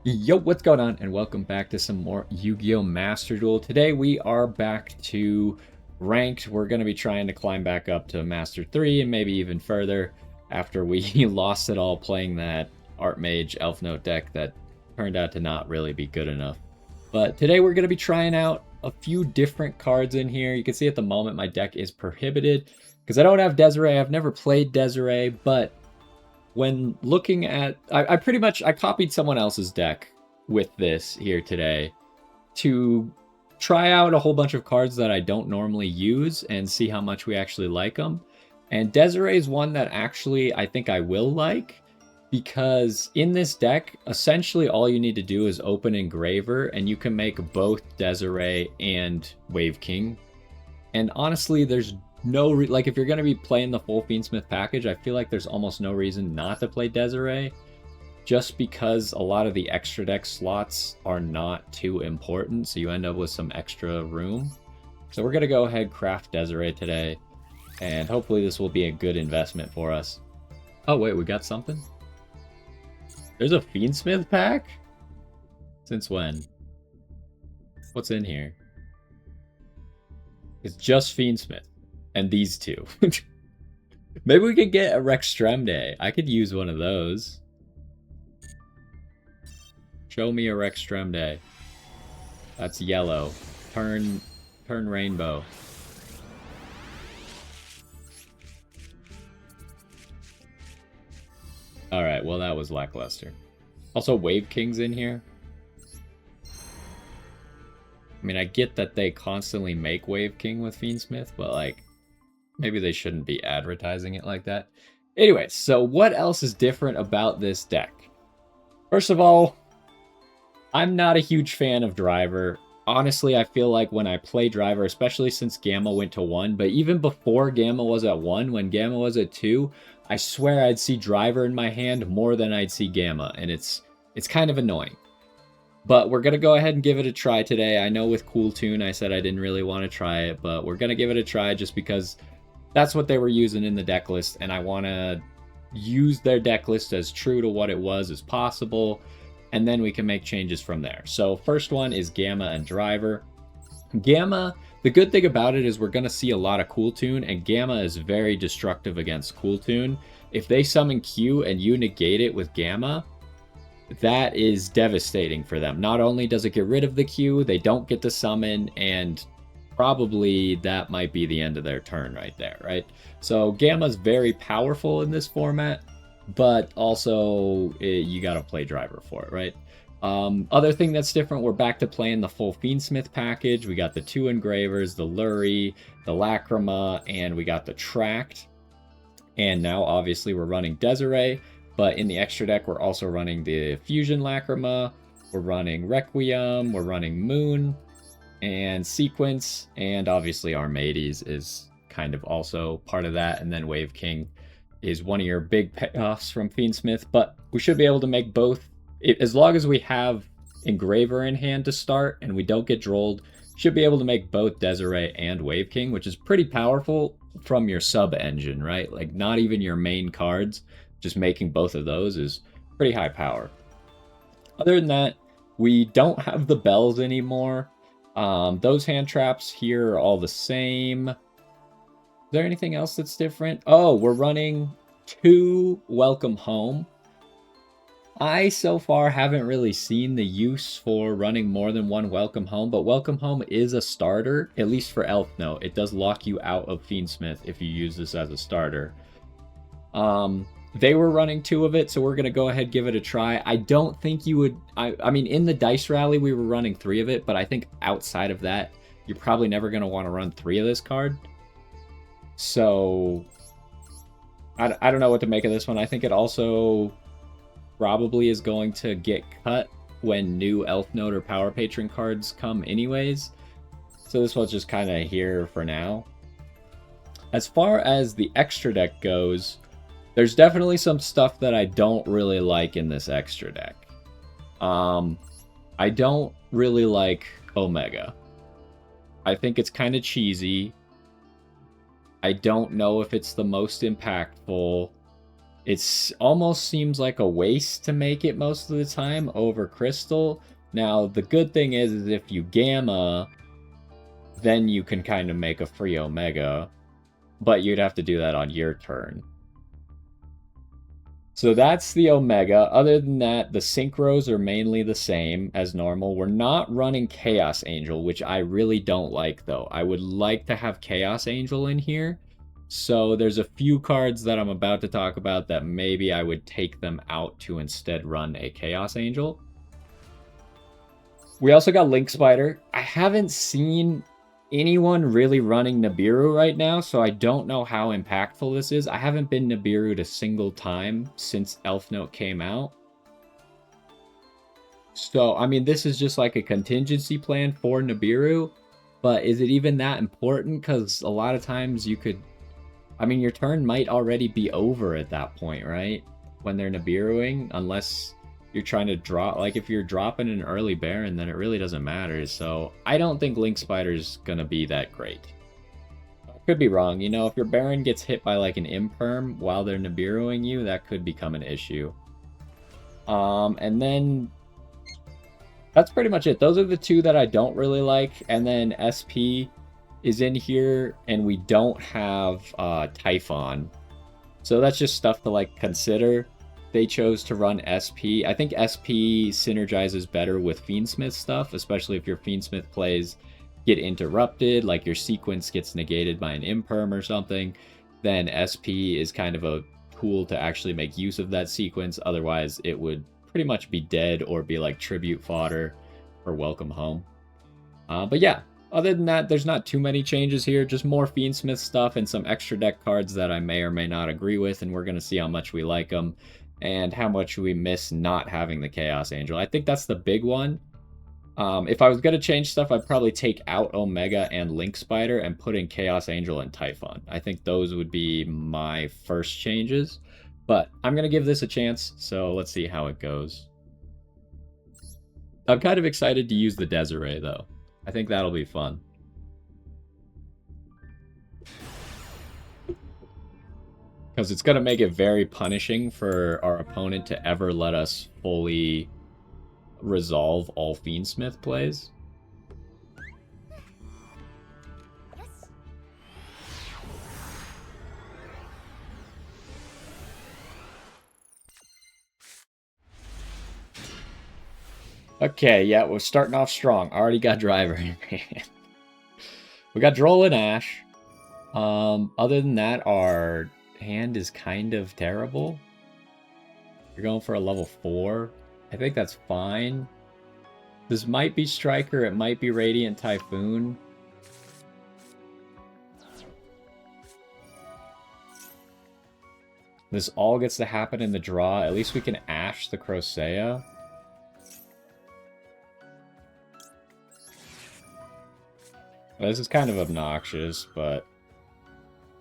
Yo, what's going on? And welcome back to some more Yu-Gi-Oh! Master Duel. Today we are back to ranked. We're going to be trying to climb back up to Master 3 and maybe even further after we lost it all playing that Art Mage Elfnote deck that turned out to not really be good enough. But today we're going to be trying out a few different cards in here. You can see at the moment my deck is prohibited because I don't have Desirae. I've never played Desirae, but when looking at I pretty much I copied someone else's deck with this here today to try out a whole bunch of cards that I don't normally use and see how much we actually like them. And Desirae is one that actually I think I will like because in this deck, essentially all you need to do is open Engraver and you can make both Desirae and Wave King. And honestly, there's no like if you're going to be playing the full Fiendsmith package, I feel like there's almost no reason not to play Desirae, just because a lot of the extra deck slots are not too important, so you end up with some extra room. So we're going to go ahead craft Desirae today, and hopefully this will be a good investment for us. Oh wait, we got something? There's a Fiendsmith pack? Since when? What's in here? It's just Fiendsmith. And these two. Maybe we could get a Rextremde. I could use one of those. Show me a Rextremde. That's yellow. Turn rainbow. Alright, well that was lackluster. Also, Wave King's in here. I mean, I get that they constantly make Wave King with Fiendsmith, but like, maybe they shouldn't be advertising it like that. Anyway, so what else is different about this deck? First of all, I'm not a huge fan of Driver. Honestly, I feel like when I play Driver, especially since Gamma went to 1, but even before Gamma was at 1, when Gamma was at 2, I swear I'd see Driver in my hand more than I'd see Gamma, and it's kind of annoying. But we're going to go ahead and give it a try today. I know with Kewl Tune I said I didn't really want to try it, but we're going to give it a try just because that's what they were using in the deck list, and I want to use their deck list as true to what it was as possible, and then we can make changes from there. So first one is Gamma and Driver. Gamma, the good thing about it is we're going to see a lot of Kewl Tune, and Gamma is very destructive against Kewl Tune. If they summon Q and you negate it with Gamma, that is devastating for them. Not only does it get rid of the Q, they don't get to summon, and probably that might be the end of their turn right there, right? So Gamma's very powerful in this format, but also you got to play Driver for it, right? Other thing that's different, we're back to playing the full Fiendsmith package. We got the 2 engravers, the Lurie, the Lacrima, and we got the Tract. And now obviously we're running Desirae, but in the extra deck we're also running the Fusion Lacrima, we're running Requiem, we're running Moon, and Sequence, and obviously Armades is kind of also part of that, and then Wave King is one of your big payoffs from Fiendsmith, but we should be able to make both. As long as we have Engraver in hand to start and we don't get drolled, should be able to make both Desirae and Wave King, which is pretty powerful from your sub-engine, right? Like, not even your main cards, just making both of those is pretty high power. Other than that, we don't have the bells anymore. Those hand traps here are all the same. Is there anything else that's different? Oh, we're running 2 Welcome Home. I so far haven't really seen the use for running more than 1 Welcome Home, but Welcome Home is a starter, at least for Elfnote. It does lock you out of Fiendsmith if you use this as a starter. They were running 2 of it, so we're going to go ahead and give it a try. I don't think you would... I mean, in the Dice Rally, we were running 3 of it, but I think outside of that, you're probably never going to want to run 3 of this card. So, I don't know what to make of this one. I think it also probably is going to get cut when new Elfnote or Power Patron cards come anyways. So this one's just kind of here for now. As far as the extra deck goes, there's definitely some stuff that I don't really like in this extra deck. I don't really like Omega. I think it's kind of cheesy. I don't know if it's the most impactful. It's almost seems like a waste to make it most of the time over Crystal. Now, the good thing is if you Gamma, then you can kind of make a free Omega, but you'd have to do that on your turn. So that's the Omega. Other than that, the synchros are mainly the same as normal. We're not running Chaos Angel, which I really don't like, though. I would like to have Chaos Angel in here. So there's a few cards that I'm about to talk about that maybe I would take them out to instead run a Chaos Angel. We also got Link Spider. I haven't seen anyone really running Nibiru right now, so I don't know how impactful this is. I haven't been Nibiru'd a single time since Elfnote came out. So, I mean, this is just like a contingency plan for Nibiru, but is it even that important? Because a lot of times you could... I mean, your turn might already be over at that point, right? When they're Nibiruing, unless you're trying to draw... Like, if you're dropping an early Baron, then it really doesn't matter. So, I don't think Link Spider's gonna be that great. I could be wrong. You know, if your Baron gets hit by, like, an Imperm while they're Nibiruing you, that could become an issue. And then... That's pretty much it. Those are the two that I don't really like. And then SP is in here, and we don't have Typhoon. So that's just stuff to, like, consider. They chose to run SP. I think SP synergizes better with Fiendsmith stuff, especially if your Fiendsmith plays get interrupted, like your sequence gets negated by an Imperm or something, then SP is kind of a tool to actually make use of that sequence. Otherwise, it would pretty much be dead or be like tribute fodder for Welcome Home. But yeah, other than that, there's not too many changes here, just more Fiendsmith stuff and some extra deck cards that I may or may not agree with, and we're going to see how much we like them and how much we miss not having the Chaos Angel. I think that's the big one. If I was going to change stuff, I'd probably take out Omega and Link Spider and put in Chaos Angel and Typhoon. I think those would be my first changes. But I'm going to give this a chance, so let's see how it goes. I'm kind of excited to use the Desirae, though. I think that'll be fun. Because it's going to make it very punishing for our opponent to ever let us fully resolve all Fiendsmith plays. Okay, yeah, we're starting off strong. Already got Driver in hand. We got Droll and Ash. Other than that, our hand is kind of terrible. You're going for a level 4. I think that's fine. This might be Striker, it might be Radiant Typhoon. This all gets to happen in the draw. At least we can Ash the Crocea. This is kind of obnoxious, but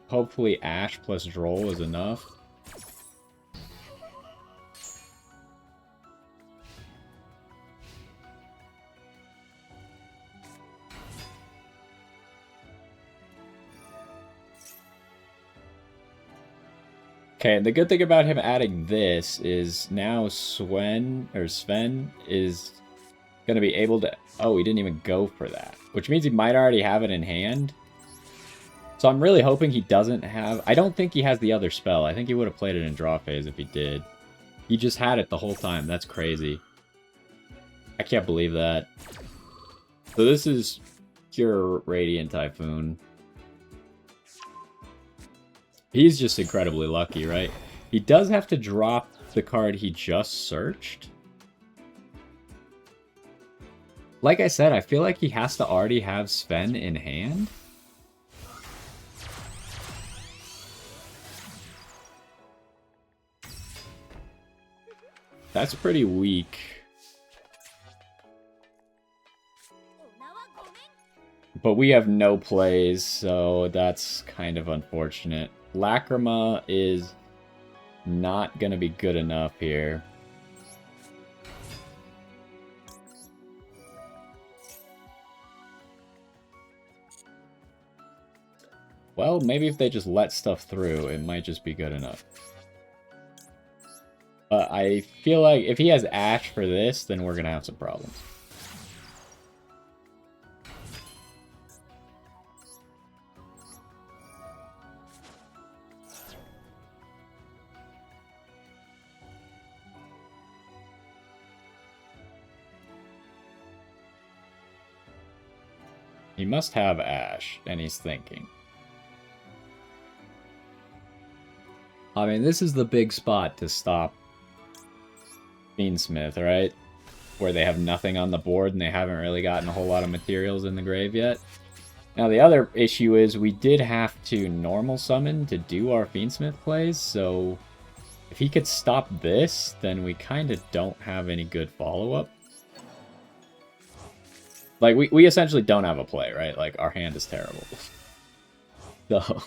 hopefully Ash plus Droll is enough. Okay, and the good thing about him adding this is now Sven is going to be able to... Oh, he didn't even go for that. Which means he might already have it in hand. So I'm really hoping he doesn't have... I don't think he has the other spell. I think he would have played it in draw phase if he did. He just had it the whole time. That's crazy. I can't believe that. So this is pure Radiant Typhoon. He's just incredibly lucky, right? He does have to drop the card he just searched. Like I said, I feel like he has to already have Sven in hand. That's pretty weak. But we have no plays, so that's kind of unfortunate. Lacrima is not going to be good enough here. Well, maybe if they just let stuff through, it might just be good enough. But I feel like if he has Ash for this, then we're going to have some problems. He must have Ash, and he's thinking. I mean, this is the big spot to stop Fiendsmith, right? Where they have nothing on the board and they haven't really gotten a whole lot of materials in the grave yet. Now, the other issue is we did have to normal summon to do our Fiendsmith plays, so if he could stop this, then we kind of don't have any good follow-up. Like, we essentially don't have a play, right? Like, our hand is terrible. So...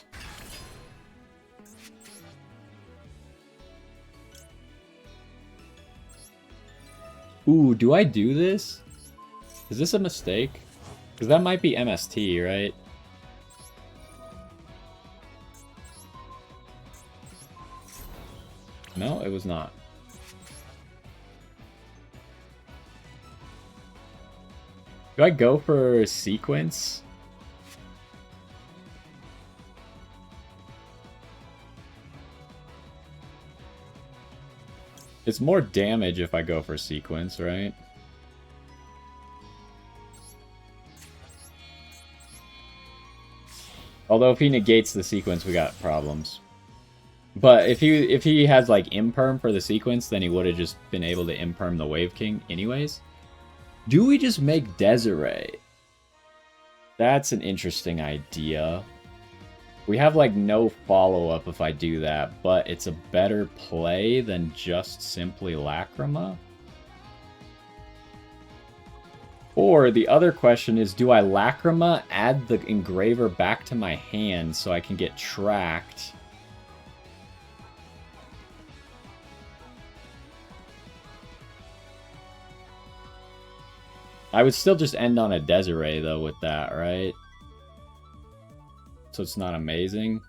Ooh, do I do this? Is this a mistake? Because that might be MST, right? No, it was not. Do I go for sequence? It's more damage if I go for sequence, right? Although if he negates the sequence, we got problems. But if he has like imperm for the sequence, then he would have just been able to imperm the Wave King anyways. Do we just make Desirae? That's an interesting idea. We have, like, no follow-up if I do that, but it's a better play than just simply Lacrima. Or the other question is, do I Lacrima, add the Engraver back to my hand so I can get tracked? I would still just end on a Desirae, though, with that, right? So it's not amazing.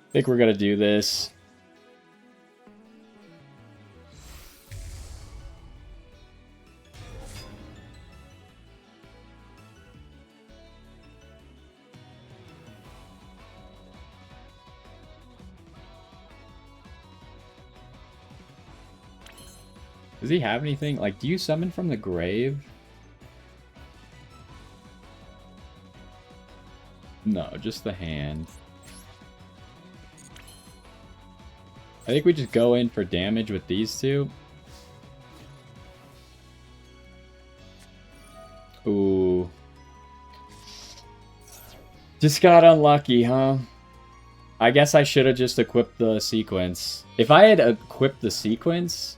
I think we're gonna do this. Does he have anything? Like, do you summon from the grave? No, just the hand. I think we just go in for damage with these two. Ooh. Just got unlucky, huh? I guess I should have just equipped the sequence. If I had equipped the sequence...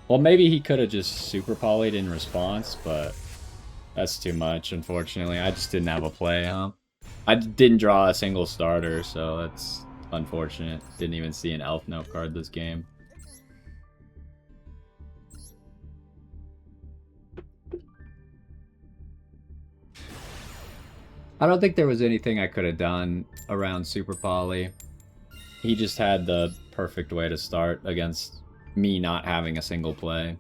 Well, maybe he could have just super polyed in response, but that's too much, unfortunately. I just didn't have a play, huh? I didn't draw a single starter, so that's unfortunate. Didn't even see an Elfnote card this game. I don't think there was anything I could have done around Super Poly. He just had the perfect way to start against me not having a single play.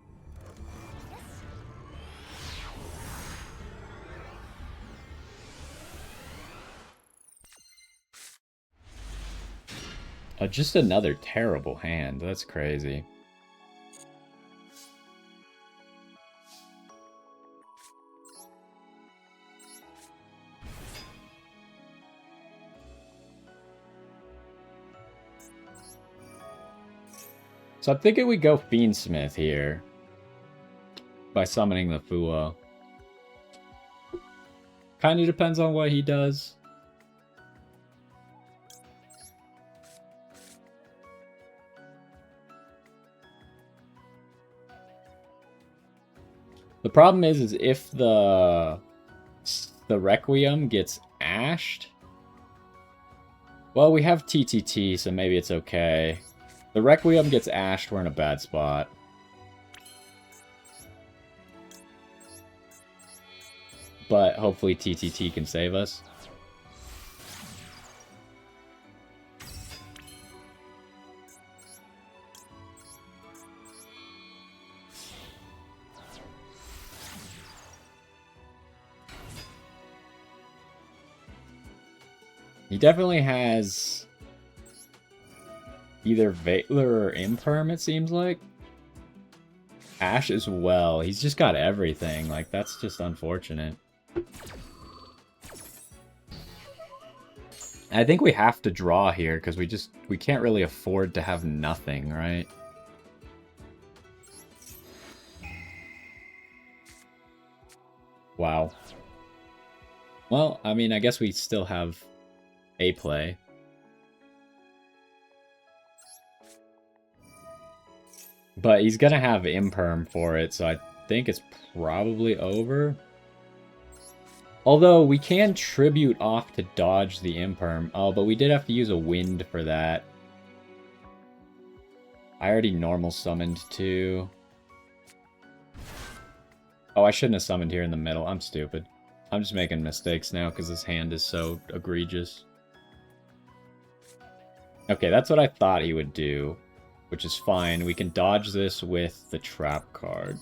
Just another terrible hand. That's crazy. So I'm thinking we go Fiendsmith here by summoning the Fua. Kind of depends on what he does. The problem is if the Requiem gets ashed. Well, we have TTT, so maybe it's okay. The Requiem gets ashed, we're in a bad spot. but hopefully TTT can save us. He definitely has either Valor or Imperm, it seems like. Ash as well. He's just got everything. Like, that's just unfortunate. I think we have to draw here, because we can't really afford to have nothing, right? Wow. Well, I mean, I guess we still have a play. But he's gonna have Imperm for it, so I think it's probably over. Although, we can Tribute off to dodge the Imperm. Oh, but we did have to use a Wind for that. I already normal summoned too. Oh, I shouldn't have summoned here in the middle. I'm stupid. I'm just making mistakes now because this hand is so egregious. Okay, that's what I thought he would do, which is fine. We can dodge this with the trap card.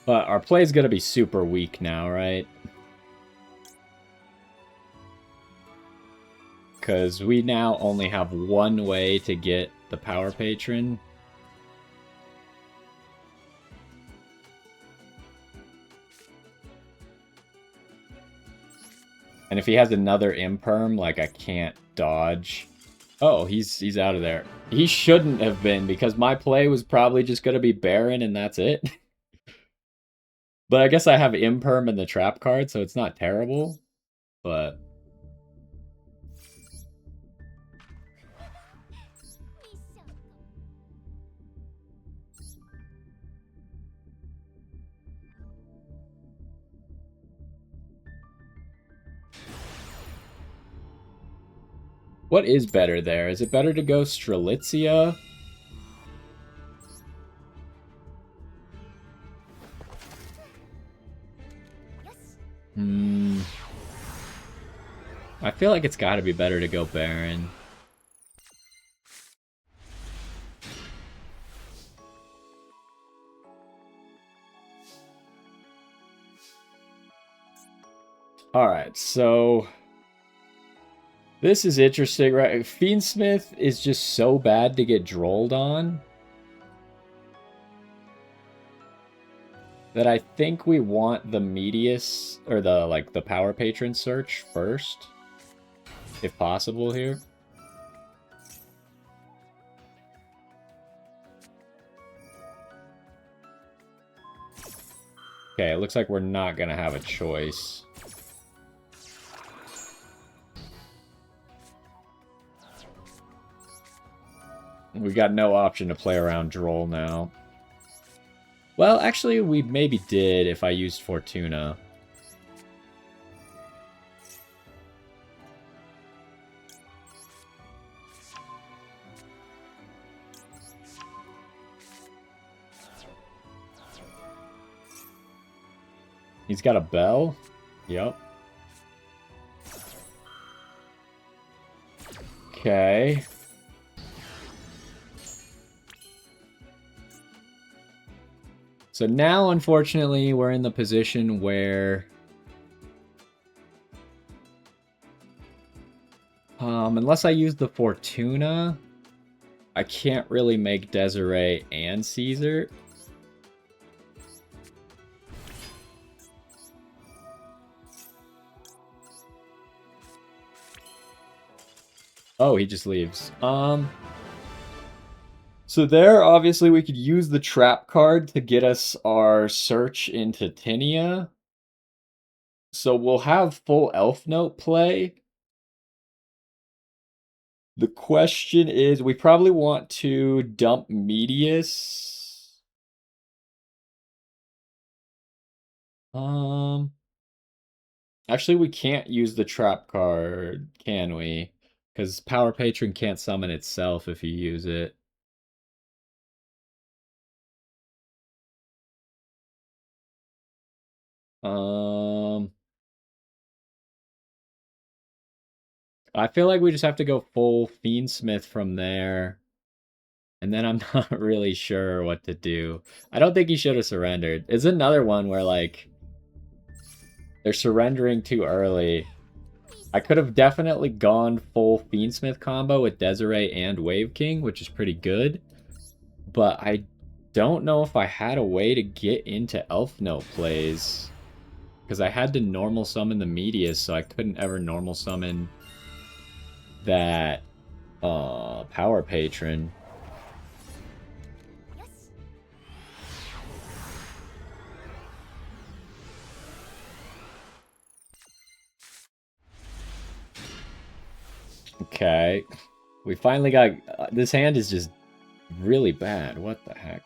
But our play is going to be super weak now, right? Because we now only have one way to get the Power Patron. And if he has another Imperm, like, I can't dodge. Oh, he's out of there. He shouldn't have been, because my play was probably just going to be Baron, and that's it. But I guess I have Imperm in the trap card, so it's not terrible. But what is better there? Is it better to go Strelitzia? I feel like it's got to be better to go Baron. Alright, so this is interesting, right? Fiendsmith is just so bad to get drolled on that I think we want the Medius, or the Power Patron search first, if possible here. Okay, it looks like we're not gonna have a choice. We got no option to play around Droll now. Well, actually, we maybe did if I used Fortuna. He's got a bell? Yep. Okay. So now, unfortunately, we're in the position where unless I use the Fortuna, I can't really make Desirae and Caesar. Oh, he just leaves. So there, obviously, we could use the trap card to get us our search into Tinia. So we'll have full Elfnote play. The question is, we probably want to dump Medius. Actually, we can't use the trap card, can we? Because Power Patron can't summon itself if you use it. I feel like we just have to go full Fiendsmith from there. And then I'm not really sure what to do. I don't think he should have surrendered. It's another one where, like, they're surrendering too early. I could have definitely gone full Fiendsmith combo with Desirae and Wave King, which is pretty good. But I don't know if I had a way to get into Elfnote plays. Because I had to normal summon the Medius, so I couldn't ever normal summon that Power Patron. Okay. We finally got... this hand is just really bad. What the heck?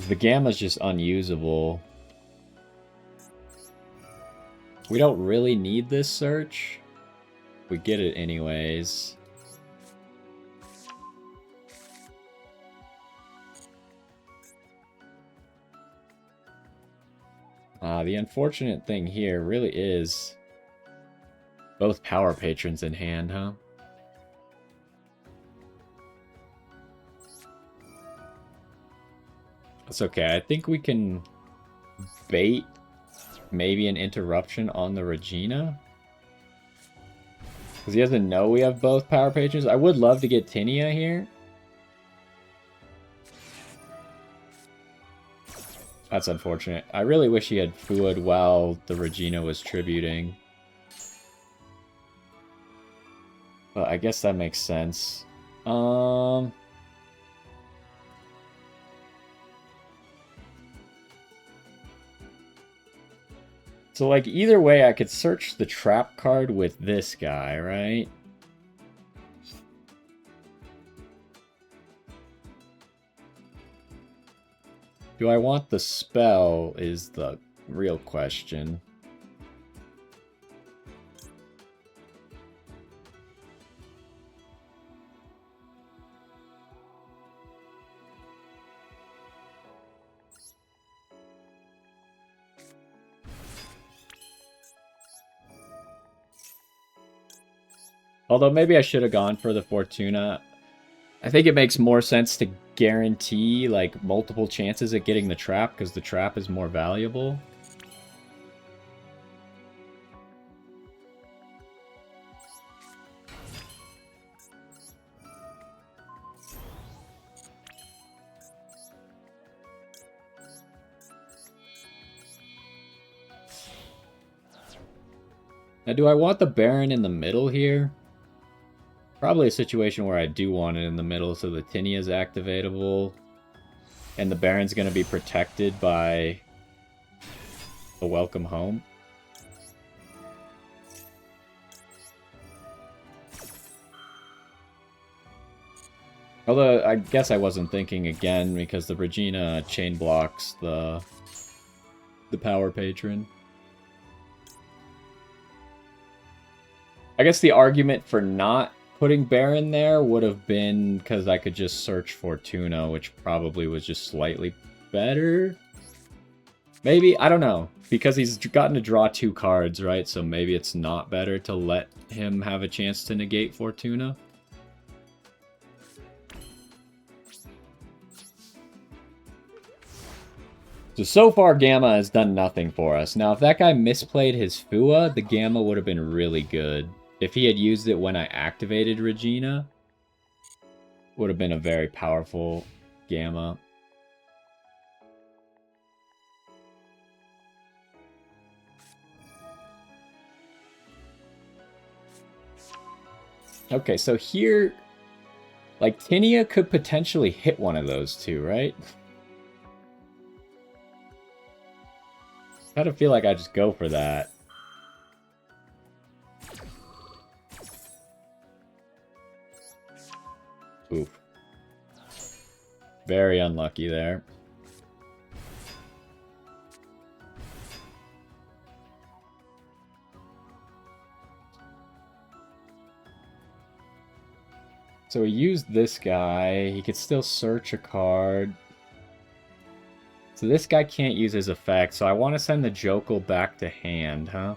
The Gamma's just unusable. We don't really need this search. We get it anyways. The unfortunate thing here really is both Power Patrons in hand, huh? That's okay. I think we can bait maybe an interruption on the Regina. Because he doesn't know we have both Power Patrons. I would love to get Tinia here. That's unfortunate. I really wish he had Fuad while the Regina was tributing. But I guess that makes sense. So, like, either way, I could search the trap card with this guy, right? Do I want the spell is the real question. Although maybe I should have gone for the Fortuna. I think it makes more sense to guarantee, like, multiple chances at getting the trap, because the trap is more valuable. Now, do I want the Baron in the middle here? Probably a situation where I do want it in the middle so the Tinia is activatable. And the Baron's going to be protected by a Welcome Home. Although, I guess I wasn't thinking again because the Regina chain blocks the Power Patron. I guess the argument for not putting Baron there would have been because I could just search Fortuna, which probably was just slightly better. Maybe, I don't know. Because he's gotten to draw 2 cards, right? So maybe it's not better to let him have a chance to negate Fortuna. So far, Gamma has done nothing for us. Now, if that guy misplayed his Fua, the Gamma would have been really good. If he had used it when I activated Regina, would have been a very powerful Gamma. Okay, so here, like, Tinia could potentially hit one of those two, right? I kind of feel like I just go for that. Oof. Very unlucky there. So we used this guy. He could still search a card. So this guy can't use his effect, so I want to send the Jokel back to hand, huh?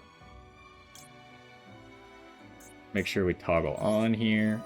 Make sure we toggle on here.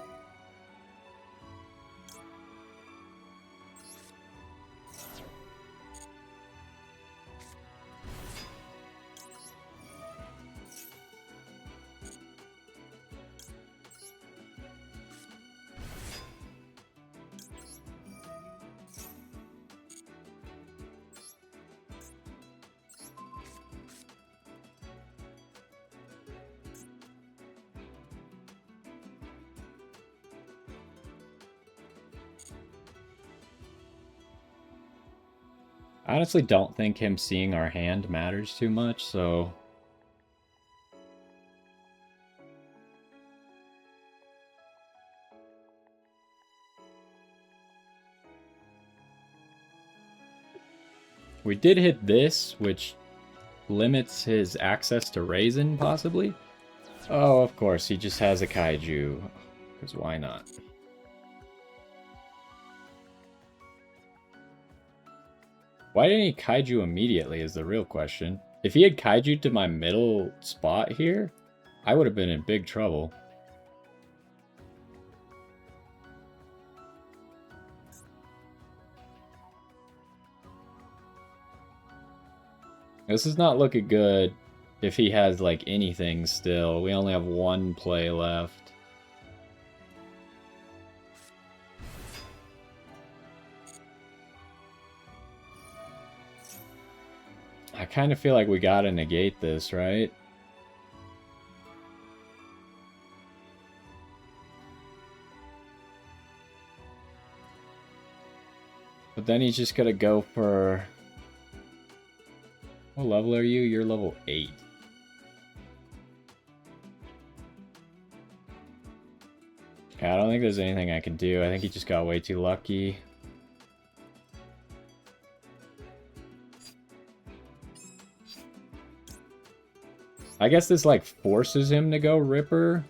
I honestly don't think him seeing our hand matters too much, so... We did hit this, which limits his access to Raisin, possibly? Oh, of course, he just has a Kaiju. Because why not? Why didn't he Kaiju immediately is the real question. If he had Kaiju to my middle spot here, I would have been in big trouble. This is not looking good if he has, like, anything still. We only have one play left. I kind of feel like we gotta negate this, right? But then he's just gonna go for... What level are you? You're level 8. Yeah, I don't think there's anything I can do. I think he just got way too lucky. I guess this, like, forces him to go Ripper.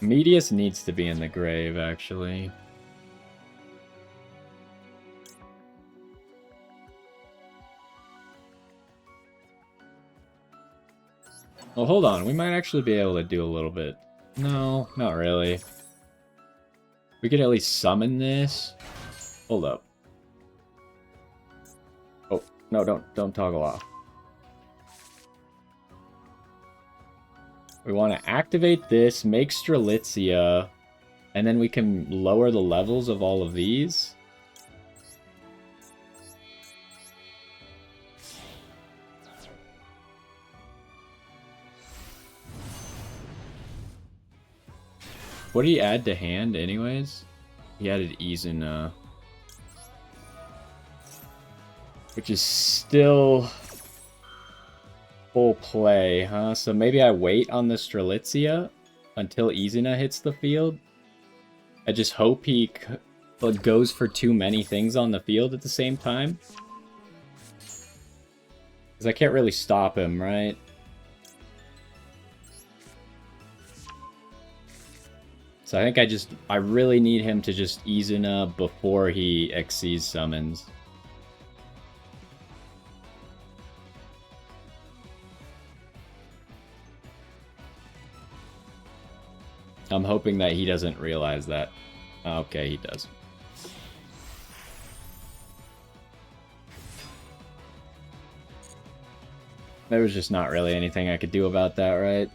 Medius needs to be in the grave, actually. Well, hold on. We might actually be able to do a little bit. No, not really. We could at least summon this. Hold up. Oh, no, don't toggle off. We want to activate this, make Strelitzia, and then we can lower the levels of all of these. What did he add to hand anyways? He added Izuna. Which is still full play, huh? So maybe I wait on the Strelitzia until Izuna hits the field. I just hope he goes for too many things on the field at the same time. Because I can't really stop him, right? So I think I really need him to just Izuna before he Xyz summons. I'm hoping that he doesn't realize that. Okay, he does. There was just not really anything I could do about that, right?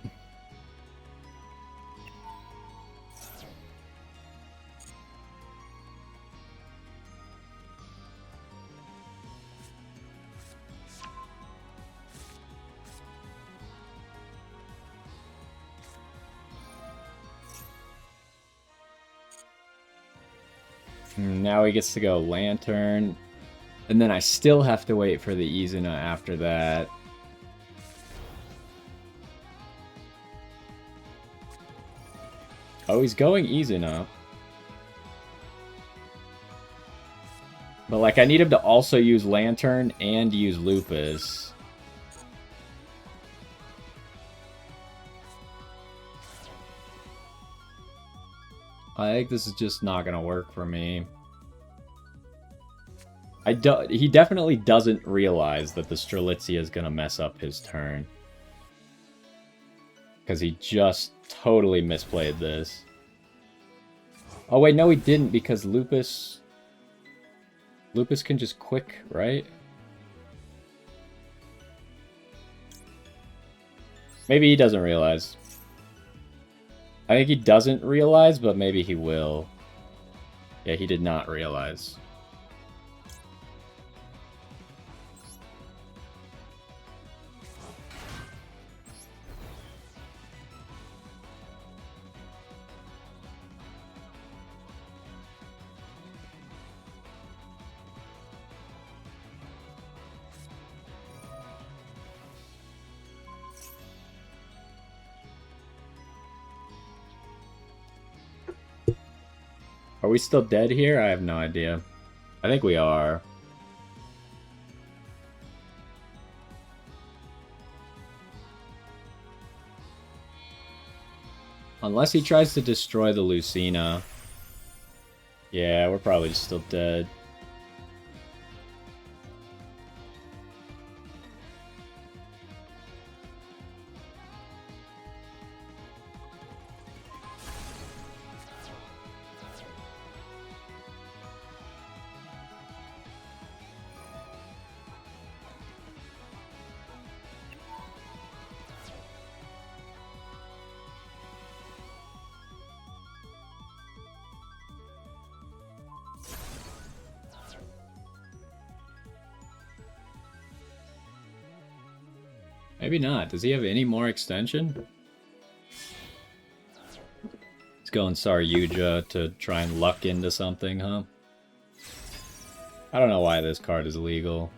Now he gets to go Lantern. And then I still have to wait for the Izuna after that. Oh, he's going easy now. But, like, I need him to also use Lantern and use Lupus. I think this is just not gonna work for me. He definitely doesn't realize that the Strelitzia is gonna mess up his turn. Because he just totally misplayed this. Oh wait, no he didn't, because Lupus can just quick, right? Maybe he doesn't realize. I think he doesn't realize, but maybe he will. Yeah, he did not realize. Are we still dead here? I have no idea. I think we are. Unless he tries to destroy the Lucina. Yeah, we're probably just still dead. Maybe not. Does he have any more extension? He's going Saryuja to try and luck into something, huh? I don't know why this card is legal.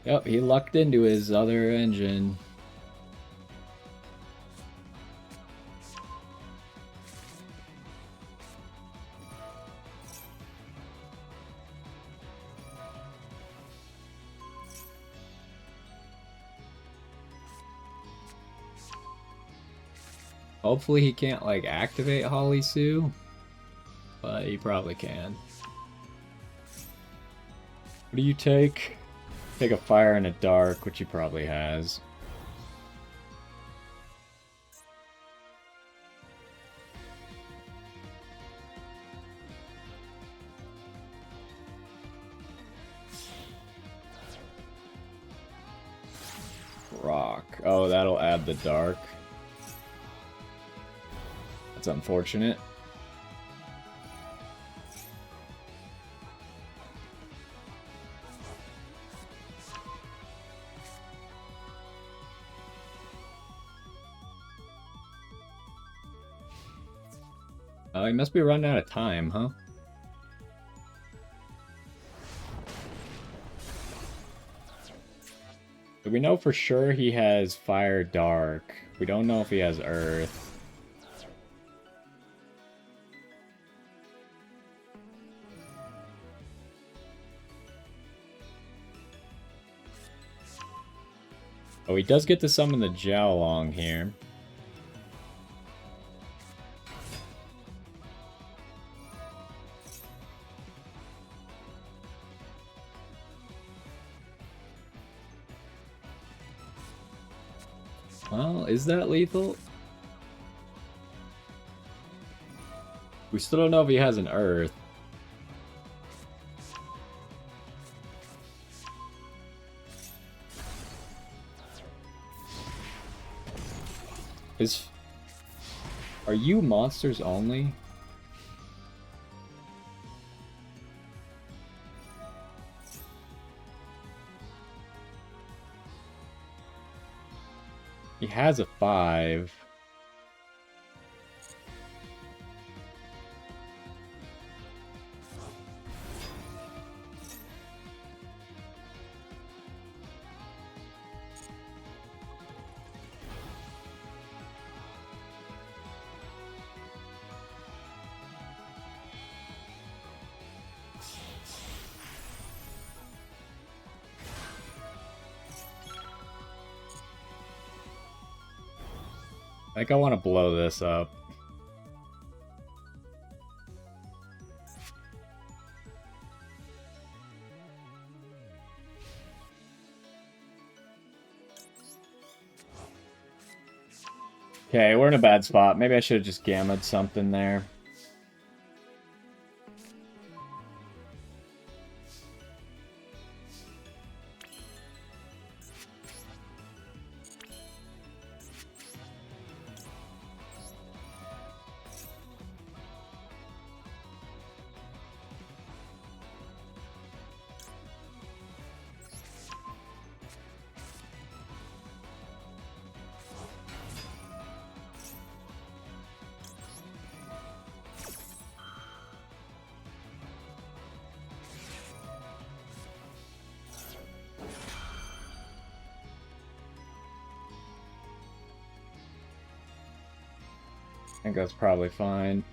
Yep, he lucked into his other engine. Hopefully he can't, like, activate Holly Sue, but he probably can. What do you take? Take a fire and a dark, which he probably has. Rock. Oh, that'll add the dark. That's unfortunate. Oh, he must be running out of time, huh? Do we know for sure he has Fire Dark? We don't know if he has Earth. Oh, he does get to summon the Jiaolong here. Well, is that lethal? We still don't know if he has an Earth. Are you monsters only? He has a 5. I think I want to blow this up. Okay, we're in a bad spot. Maybe I should have just gammaed something there. I think that's probably fine.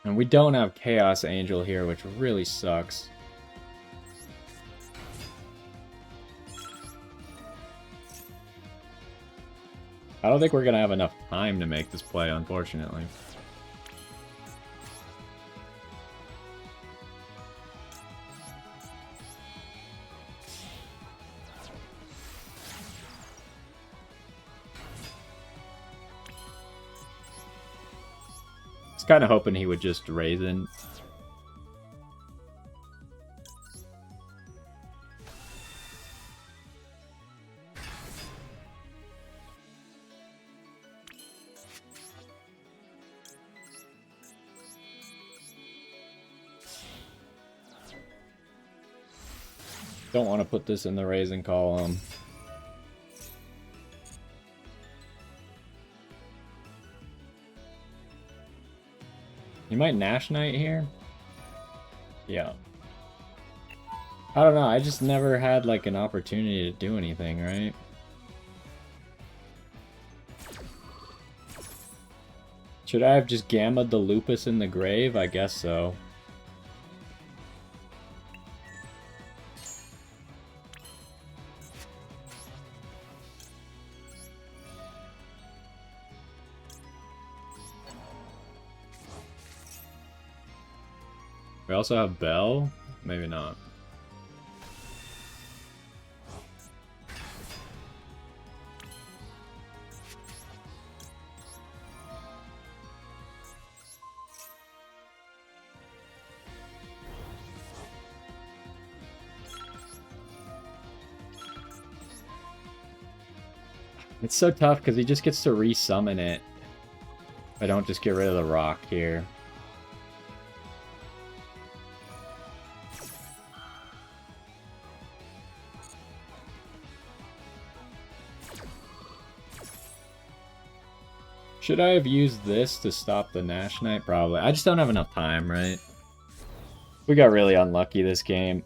And we don't have Chaos Angel here, which really sucks. I don't think we're going to have enough time to make this play, unfortunately. Kind of hoping he would just raise in. Don't want to put this in the raising column. You might Nash Knight here? Yeah. I don't know, I just never had, like, an opportunity to do anything, right? Should I have just gammaed the Lupus in the grave? I guess so. We also have Bell? Maybe not. It's so tough because he just gets to resummon it. I don't just get rid of the rock here. Should I have used this to stop the Nash Knight? Probably. I just don't have enough time, right? We got really unlucky this game.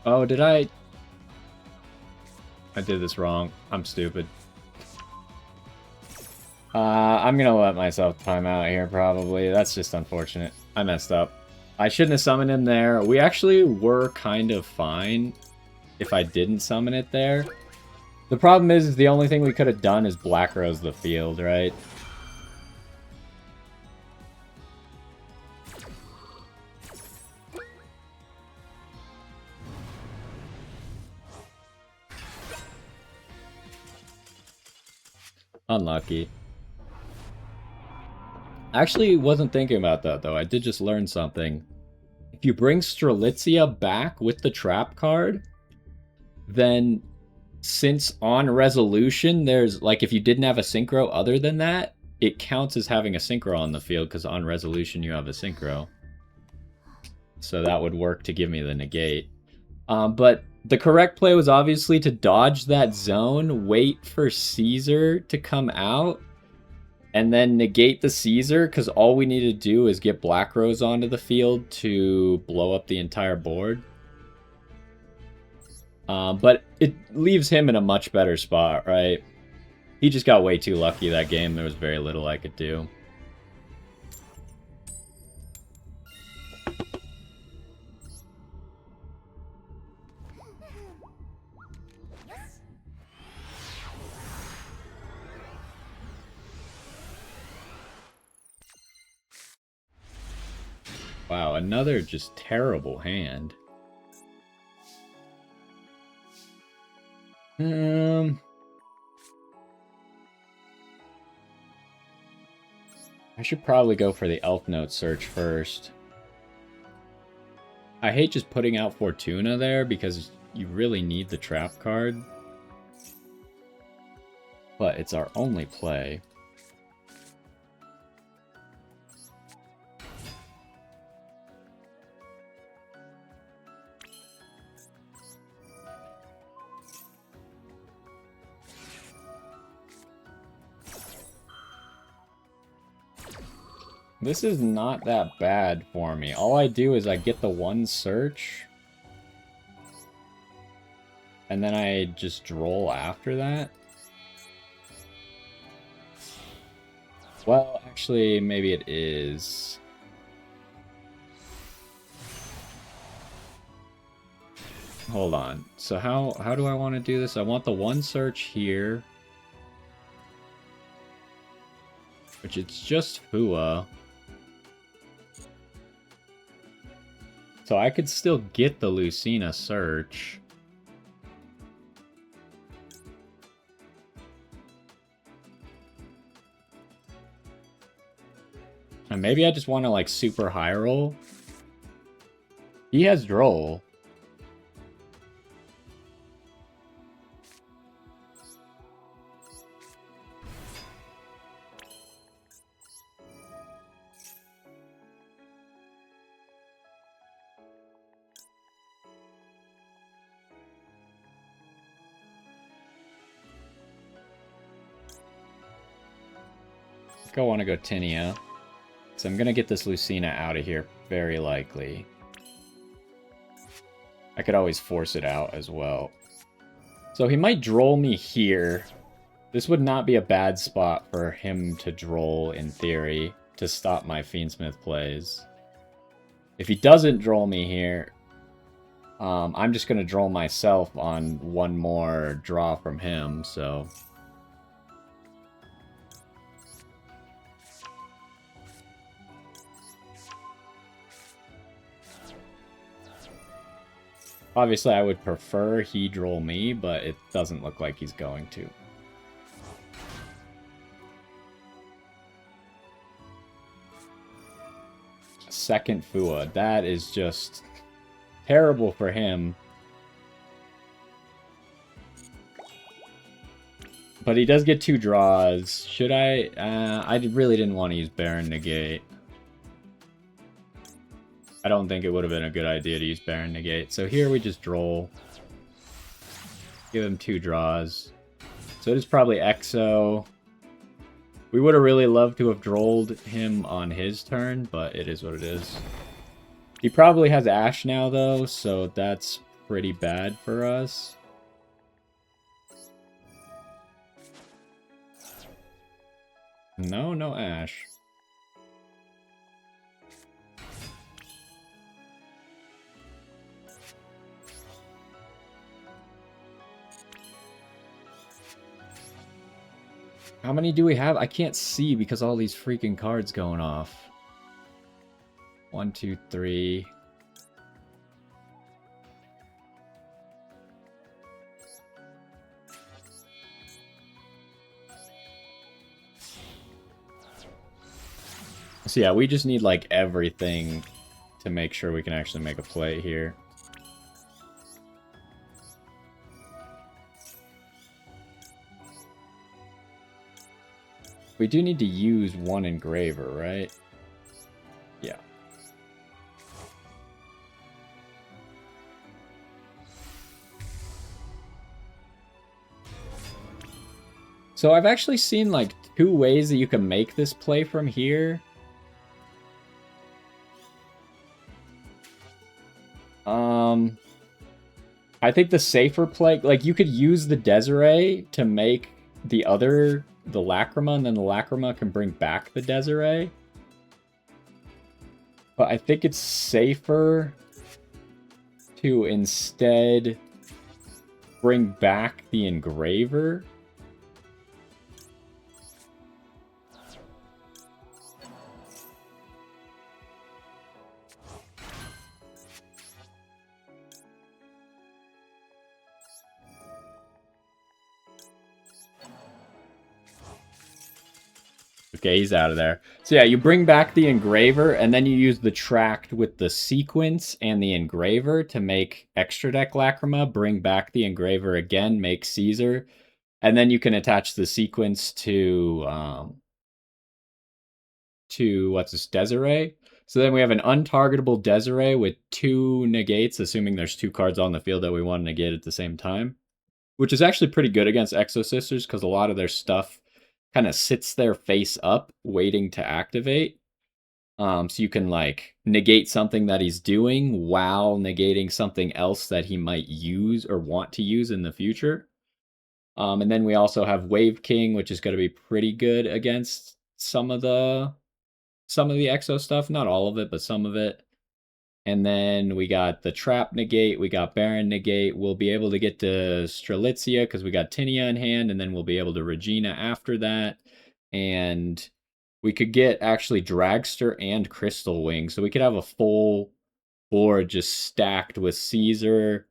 Oh, did I did this wrong. I'm stupid. I'm gonna let myself time out here, probably. That's just unfortunate. I messed up. I shouldn't have summoned him there. We actually were kind of fine if I didn't summon it there. The problem is the only thing we could have done is Black Rose the field, right? Unlucky. Actually, wasn't thinking about that, though. I did just learn something. If you bring Strelitzia back with the trap card, then since on resolution, there's, like, if you didn't have a synchro other than that, it counts as having a synchro on the field, because on resolution you have a synchro. So that would work to give me the negate. But the correct play was obviously to dodge that zone, wait for Caesar to come out, and then negate the Caesar, because all we need to do is get Black Rose onto the field to blow up the entire board. But it leaves him in a much better spot, right? He just got way too lucky that game. There was very little I could do. Wow, another just terrible hand. I should probably go for the Elfnote search first. I hate just putting out Fortuna there because you really need the trap card. But it's our only play. This is not that bad for me. All I do is I get the one search. And then I just droll after that. Well, actually, maybe it is. Hold on. So how do I want to do this? I want the one search here. Which it's just Fua. So I could still get the Lucina search. And maybe I just want to, like, super high roll. He has Droll. I want to go Tinia. So I'm going to get this Lucina out of here, very likely. I could always force it out as well. So he might droll me here. This would not be a bad spot for him to droll, in theory, to stop my Fiendsmith plays. If he doesn't droll me here, I'm just going to droll myself on one more draw from him, so... Obviously, I would prefer he droll me, but it doesn't look like he's going to. Second Fua. That is just terrible for him. But he does get 2 draws. Should I? I really didn't want to use Baron Negate. I don't think it would have been a good idea to use Baron Negate. So here we just droll. Give him 2 draws. So it is probably Exo. We would have really loved to have drolled him on his turn, but it is what it is. He probably has Ash now, though, so that's pretty bad for us. No Ash. How many do we have? I can't see because all these freaking cards going off. 1, 2, 3. So yeah, we just need like everything to make sure we can actually make a play here. We do need to use one engraver, right? Yeah. So I've actually seen like 2 ways that you can make this play from here. I think the safer play, like you could use the Desirae to make the Lacrima, and then the Lacrima can bring back the Desirae. But I think it's safer to instead bring back the engraver. Okay, he's out of there. So yeah, you bring back the engraver, and then you use the tract with the sequence and the engraver to make extra deck Lacrima, bring back the engraver again, make Caesar, and then you can attach the sequence to what's this, Desirae. So then we have an untargetable Desirae with 2 negates, assuming there's 2 cards on the field that we want to negate at the same time, which is actually pretty good against Exosisters because a lot of their stuff kind of sits there face up, waiting to activate. So you can like negate something that he's doing while negating something else that he might use or want to use in the future. And then we also have Wave King, which is going to be pretty good against some of the Exo stuff, not all of it, but some of it. And then we got the Trap negate, we got Baron negate. We'll be able to get to Strelitzia because we got Tinia in hand, and then we'll be able to Regina after that. And we could get actually Dragster and Crystal Wing, so we could have a full board just stacked with Caesar,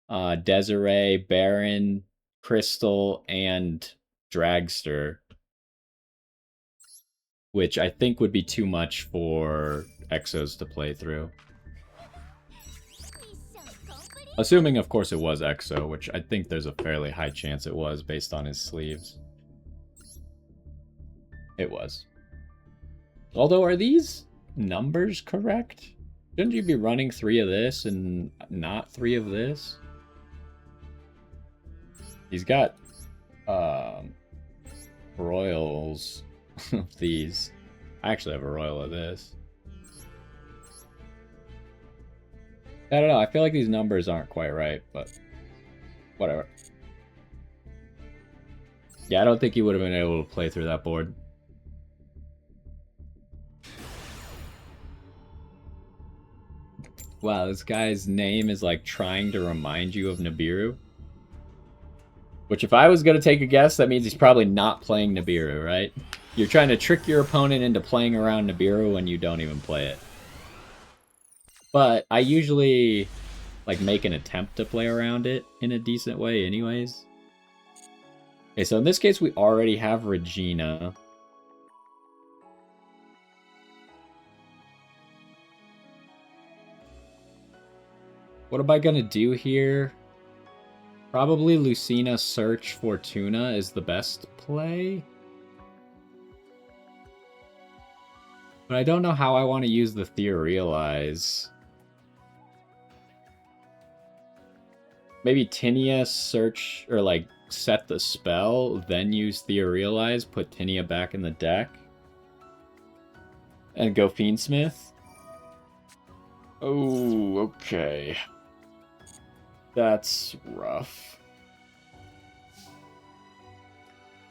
Desirae, Baron, Crystal, and Dragster, which I think would be too much for Exos to play through. Assuming, of course, it was Exo, which I think there's a fairly high chance it was based on his sleeves. It was. Although, are these numbers correct? Shouldn't you be running 3 of this and not 3 of this? He's got royals of these. I actually have a royal of this. I don't know, I feel like these numbers aren't quite right, but whatever. Yeah, I don't think he would have been able to play through that board. Wow, this guy's name is like trying to remind you of Nibiru. Which if I was going to take a guess, that means he's probably not playing Nibiru, right? You're trying to trick your opponent into playing around Nibiru when you don't even play it. But I usually like make an attempt to play around it in a decent way anyways. Okay, so in this case we already have Regina. What am I gonna do here? Probably Lucina Search Fortuna is the best play. But I don't know how I want to use the Theorealize. Maybe Tinia Search, or like set the spell, then use Theorealize, put Tinia back in the deck. And go Fiendsmith. Oh, okay. That's rough.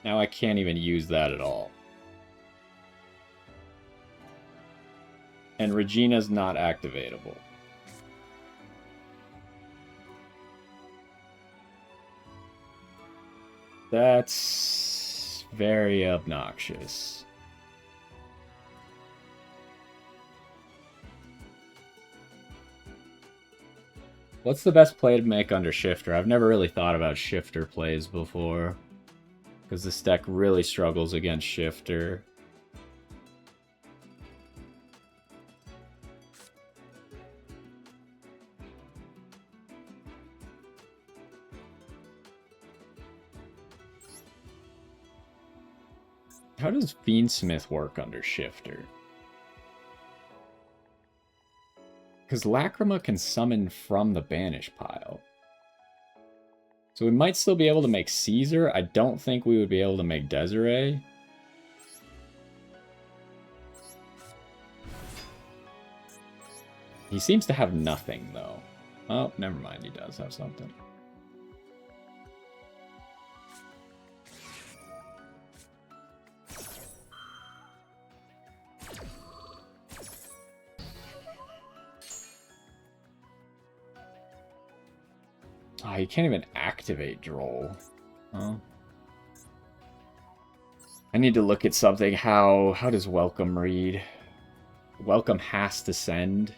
Now I can't even use that at all. And Regina's not activatable. That's very obnoxious. What's the best play to make under Shifter? I've never really thought about Shifter plays before, because this deck really struggles against Shifter. How does Fiendsmith work under Shifter? Because Lacrima can summon from the banish pile. So we might still be able to make Caesar. I don't think we would be able to make Desirae. He seems to have nothing, though. Oh, never mind. He does have something. Oh, you can't even activate Droll. Oh. I need to look at something. How does Welcome read? Welcome has to send.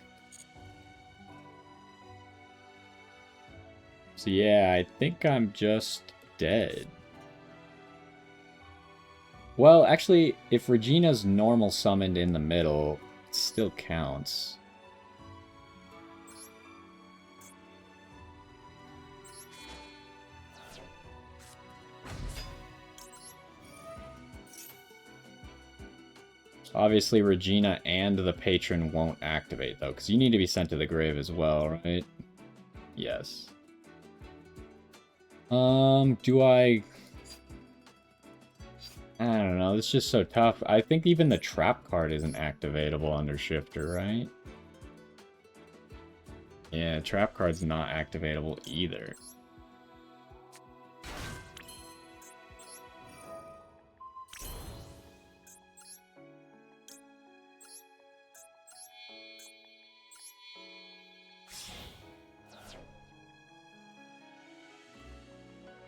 So yeah, I think I'm just dead. Well, actually, if Regina's normal summoned in the middle, it still counts. Obviously, Regina and the Patron won't activate, though, because you need to be sent to the grave as well, right? Yes. Do I don't know. It's just so tough. I think even the trap card isn't activatable under Shifter, right? Yeah, trap card's not activatable either.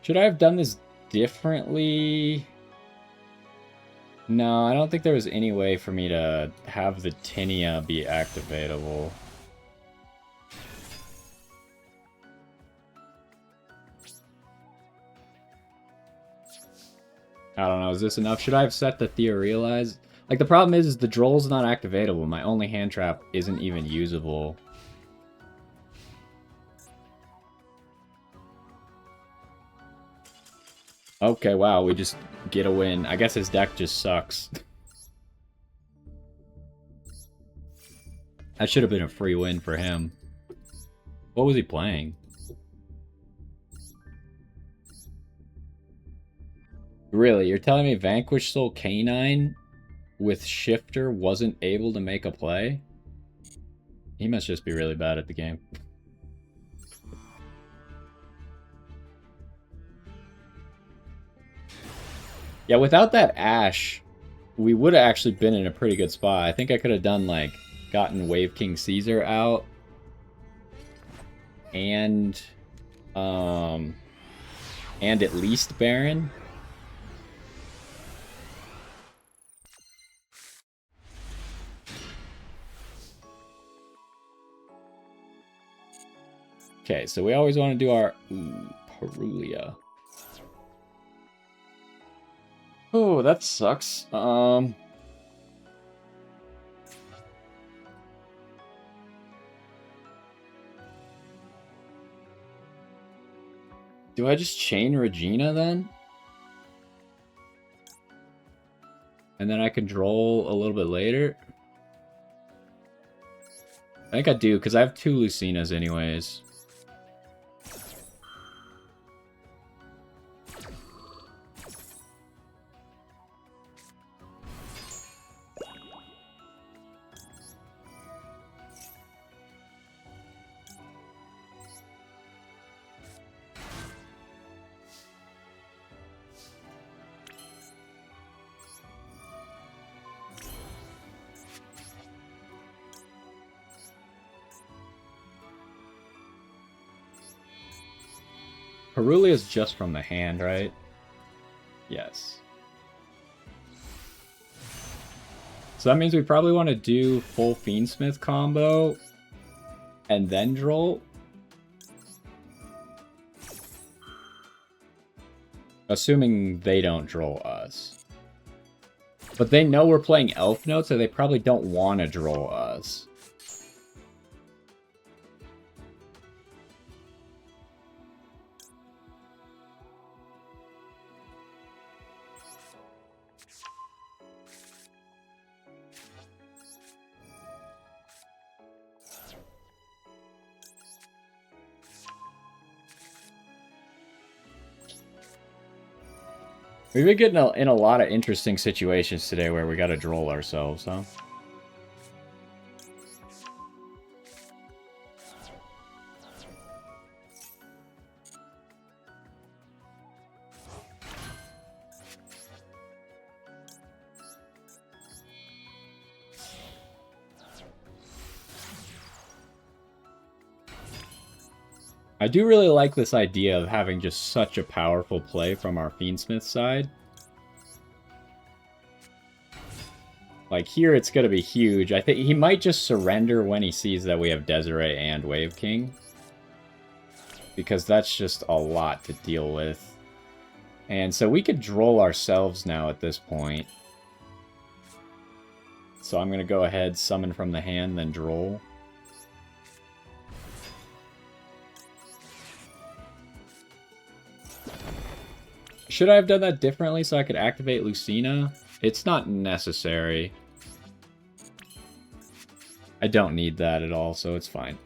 Should I have done this differently? No, I don't think there was any way for me to have the Tinia be activatable. I don't know, is this enough? Should I have set the Theorealize? Like, the problem is the Droll's not activatable. My only hand trap isn't even usable. Okay, wow, we just get a win. I guess his deck just sucks. That should have been a free win for him. What was he playing? Really? You're telling me Vanquish Soul Canine with Shifter wasn't able to make a play? He must just be really bad at the game. Yeah, without that Ash, we would have actually been in a pretty good spot. I think I could have done, like, gotten Wave King Caesar out. And at least Baron. Okay, so we always want to do our... Ooh, Perulia. Oh, that sucks. Do I just chain Regina then? And then I can Droll a little bit later? I think I do, because I have 2 Lucinas anyways. Perulia is just from the hand, right? Yes. So that means we probably want to do full Fiendsmith combo and then Droll. Assuming they don't Droll us. But they know we're playing Elfnote, so they probably don't want to Droll us. We've been getting in a lot of interesting situations today where we gotta Droll ourselves, huh? I do really like this idea of having just such a powerful play from our Fiendsmith side. Like, here it's going to be huge. I think he might just surrender when he sees that we have Desirae and Wave King. Because that's just a lot to deal with. And so we could Droll ourselves now at this point. So I'm going to go ahead, summon from the hand, then Droll. Should I have done that differently so I could activate Lucina? It's not necessary. I don't need that at all, so it's fine.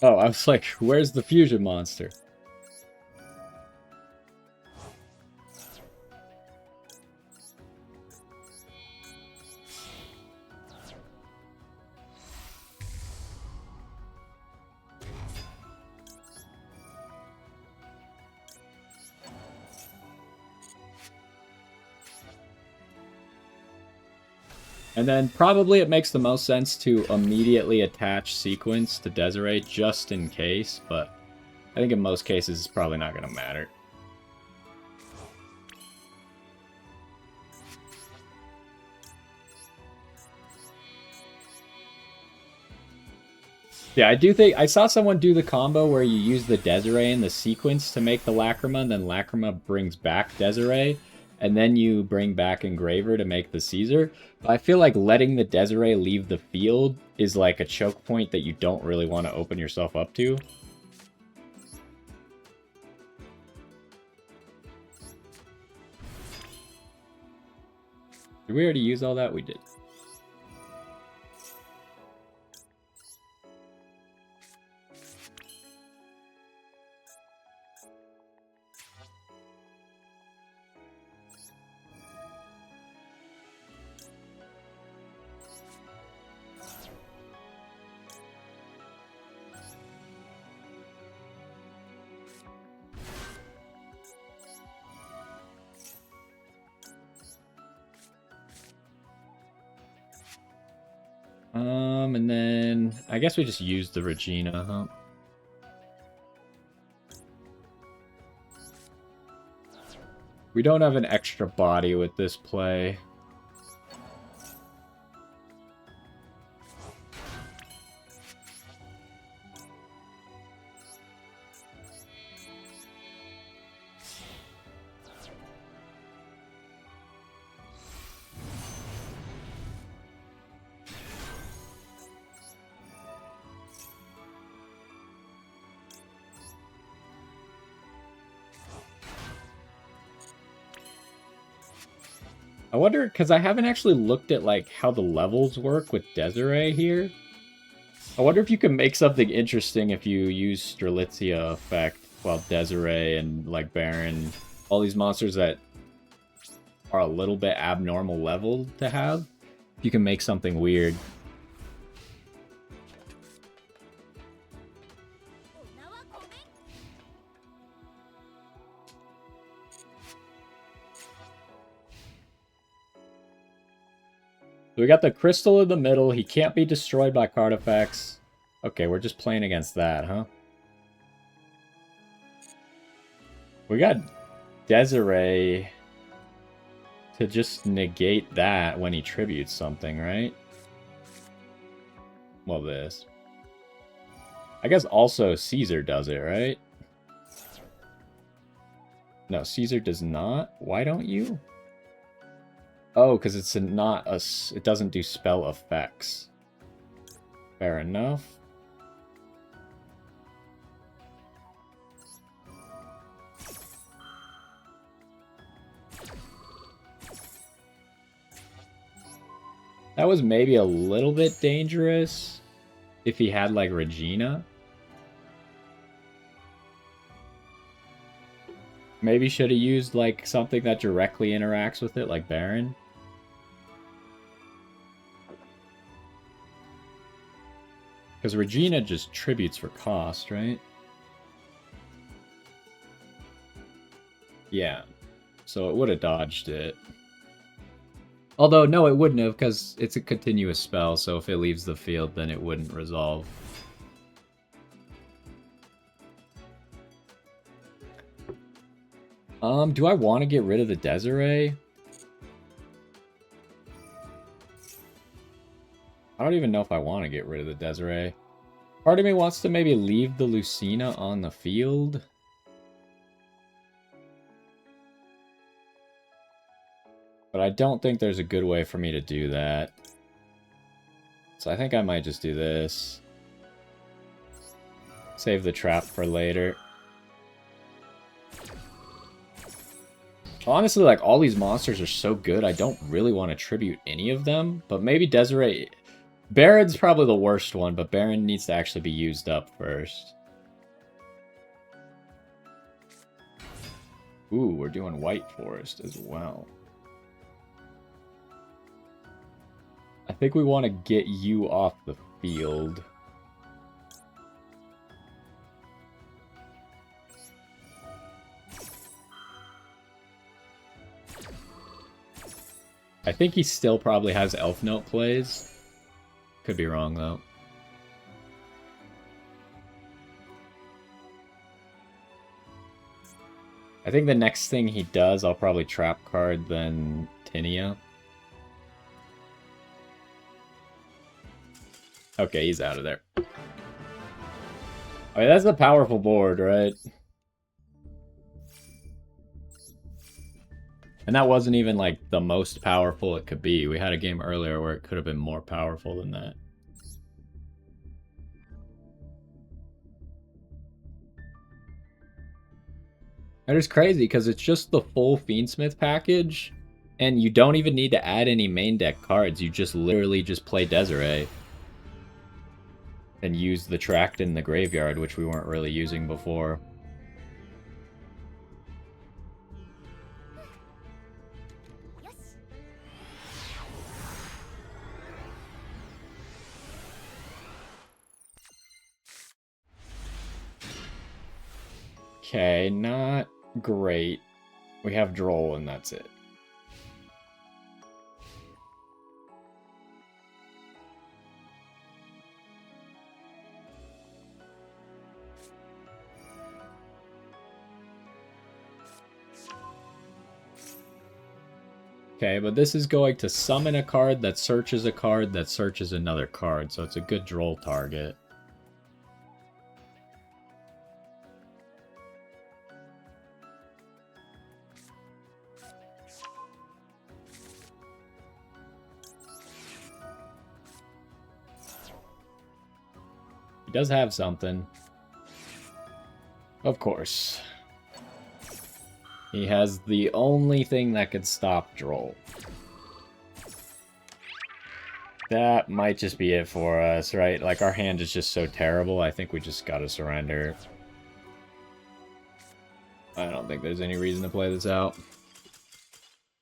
Oh, I was like, where's the fusion monster? And then probably it makes the most sense to immediately attach Sequence to Desirae just in case, but I think in most cases it's probably not going to matter. Yeah, I do think... I saw someone do the combo where you use the Desirae and the Sequence to make the Lacrima, and then Lacrima brings back Desirae, and then you bring back Engraver to make the Caesar. But I feel like letting the Desirae leave the field is like a choke point that you don't really want to open yourself up to. Did we already use all that? We did. And then I guess we just used the Regina, huh? We don't have an extra body with this play. I wonder, because I haven't actually looked at like how the levels work with Desirae here. I wonder if you can make something interesting if you use Strelitzia effect while Desirae and like Baron, all these monsters that are a little bit abnormal level to have. You can make something weird. We got the crystal in the middle. He can't be destroyed by card effects. Okay, we're just playing against that, huh? We got Desirae to just negate that when he tributes something, right? Well, this. I guess also Caesar does it, right? No, Caesar does not. Why don't you? Oh, because it's not a... It doesn't do spell effects. Fair enough. That was maybe a little bit dangerous if he had, like, Regina. Maybe should have used, like, something that directly interacts with it, like Baron. Because Regina just tributes for cost, right? Yeah. So it would have dodged it. Although, no, it wouldn't have, because it's a continuous spell, so if it leaves the field, then it wouldn't resolve. Do I want to get rid of the Desirae? I don't even know if I want to get rid of the Desirae. Part of me wants to maybe leave the Lucina on the field. But I don't think there's a good way for me to do that. So I think I might just do this. Save the trap for later. Honestly, like, all these monsters are so good, I don't really want to tribute any of them. But maybe Desirae... Baron's probably the worst one, but Baron needs to actually be used up first. Ooh, we're doing White Forest as well. I think we want to get you off the field. I think he still probably has Elfnote plays. Could be wrong, though. I think the next thing he does, I'll probably trap card, then Tinia. Okay, he's out of there. I mean, that's a powerful board, right? And that wasn't even, like, the most powerful it could be. We had a game earlier where it could have been more powerful than that. That is crazy, because it's just the full Fiendsmith package, and you don't even need to add any main deck cards. You just literally just play Desirae. And use the Tract in the graveyard, which we weren't really using before. Okay, not great. We have Droll, and that's it. Okay, but this is going to summon a card that searches a card that searches another card, so it's a good Droll target. He does have something. Of course. He has the only thing that could stop Droll. That might just be it for us, right? Like, our hand is just so terrible, I think we just gotta surrender. I don't think there's any reason to play this out.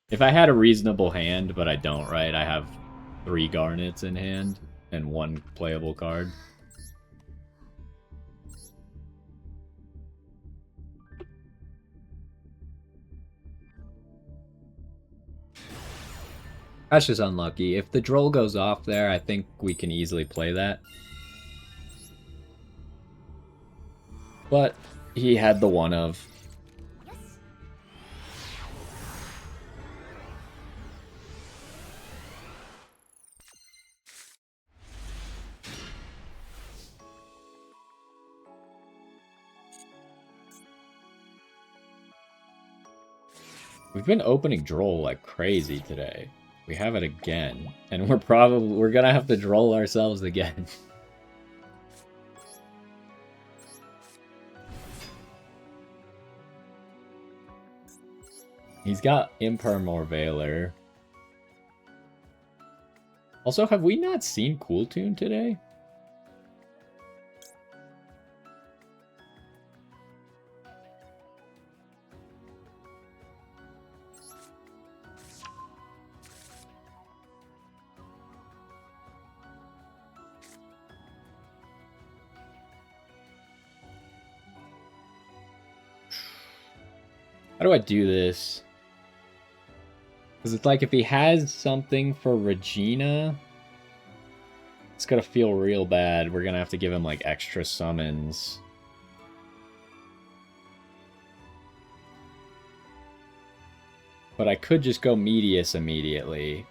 If I had a reasonable hand, but I don't, right? I have 3 garnets in hand and 1 playable card. That's just unlucky. If the Droll goes off there, I think we can easily play that. But he had the one of. We've been opening Droll like crazy today. We have it again. And we're gonna have to Droll ourselves again. He's got Imperm or Veiler. Also, have we not seen Kewl Tune today? How do I do this? Because it's like if he has something for Regina, it's gonna feel real bad. We're gonna have to give him like extra summons. But I could just go Medius immediately.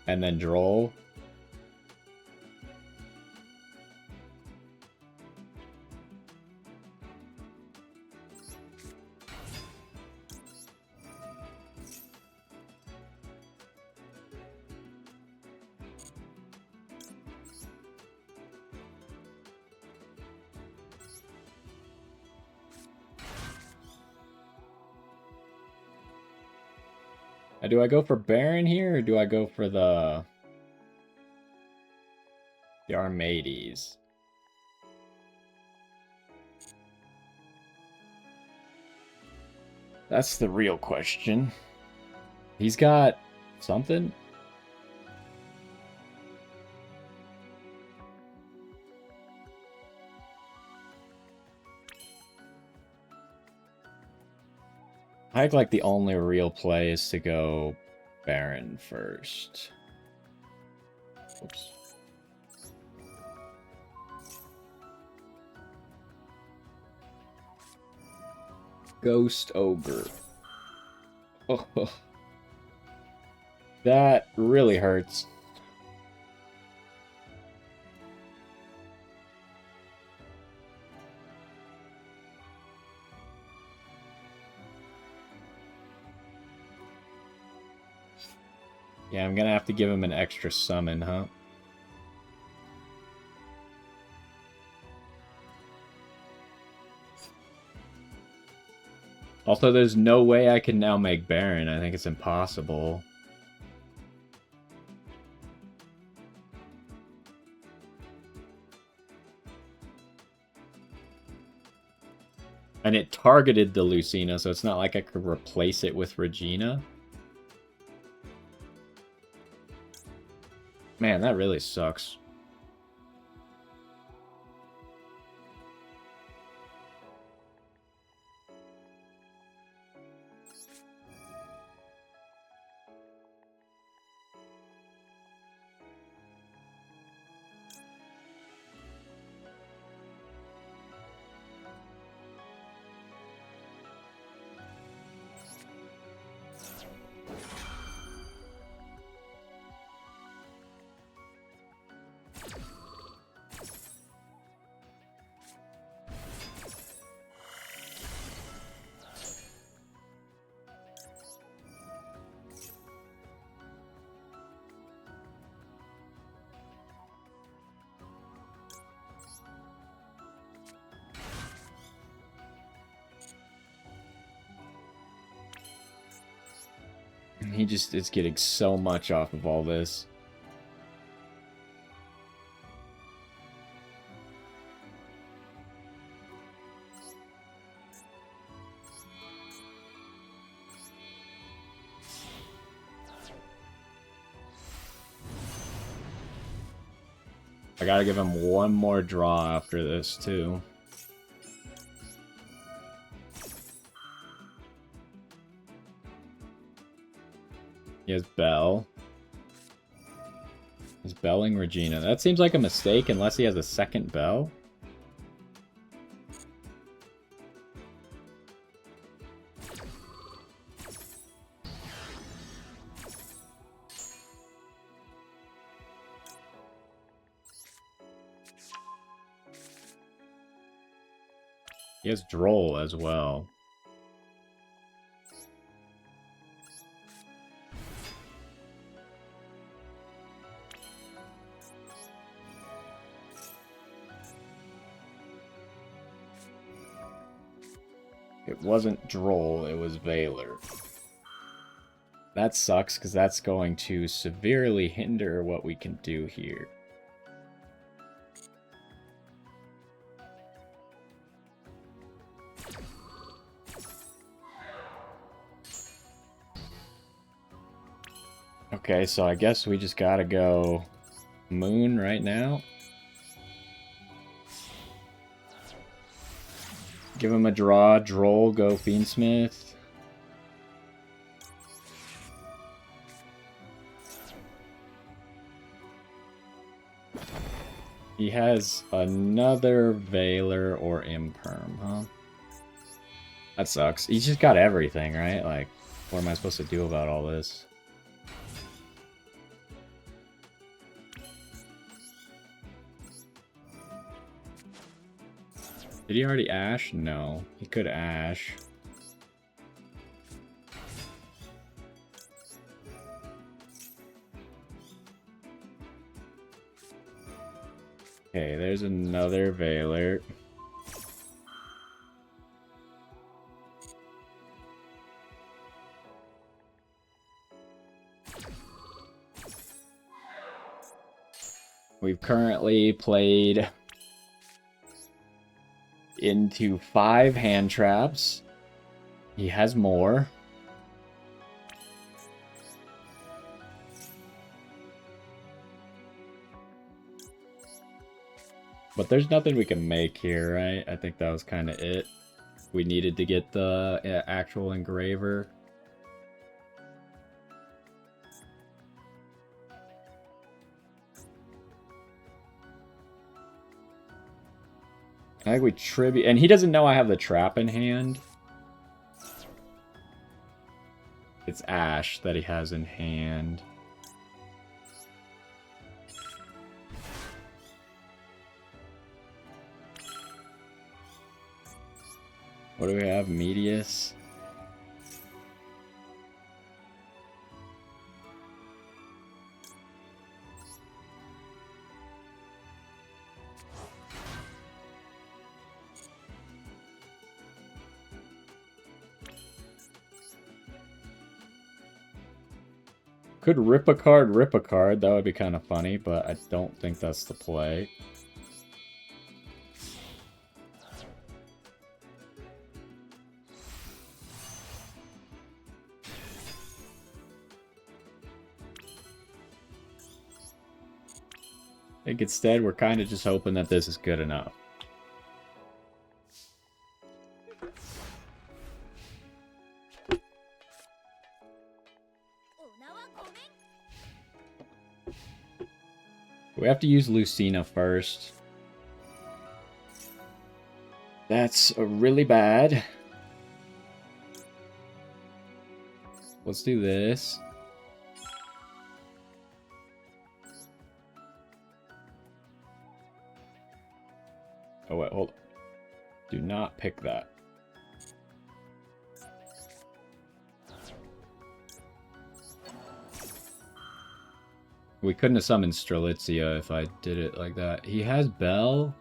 And then Droll. Do I go for Baron here, or do I go for the Armades? That's the real question. He's got something? I think like the only real play is to go Baron first. Oops. Ghost Ogre. Oh, that really hurts. Yeah, I'm gonna have to give him an extra summon, huh? Also, there's no way I can now make Baron. I think it's impossible. And it targeted the Lucina, so it's not like I could replace it with Regina. Man, that really sucks. He just is getting so much off of all this. I gotta give him one more draw after this, too. He has Bell. He's belling Regina. That seems like a mistake unless he has a second Bell. He has Droll as well. It wasn't Droll, it was Valor. That sucks, because that's going to severely hinder what we can do here. Okay, so I guess we just gotta go Moon right now. Give him a draw, Droll, go Fiendsmith. He has another Valor or Imperm, huh? That sucks. He's just got everything, right? Like, what am I supposed to do about all this? Did he already Ash? No. He could Ash. Okay, there's another Valor. We've currently played into 5 hand traps. He has more. But there's nothing we can make here, right? I think that was kind of it. We needed to get the actual engraver. I think we tribute, and he doesn't know I have the trap in hand. It's Ash that he has in hand. What do we have? Medius. Could rip a card. That would be kind of funny, but I don't think that's the play. I think instead we're kind of just hoping that this is good enough. We have to use Lucina first. That's really bad. Let's do this. Oh wait, hold on. Do not pick that. We couldn't have summoned Strelitzia if I did it like that. He has Bell?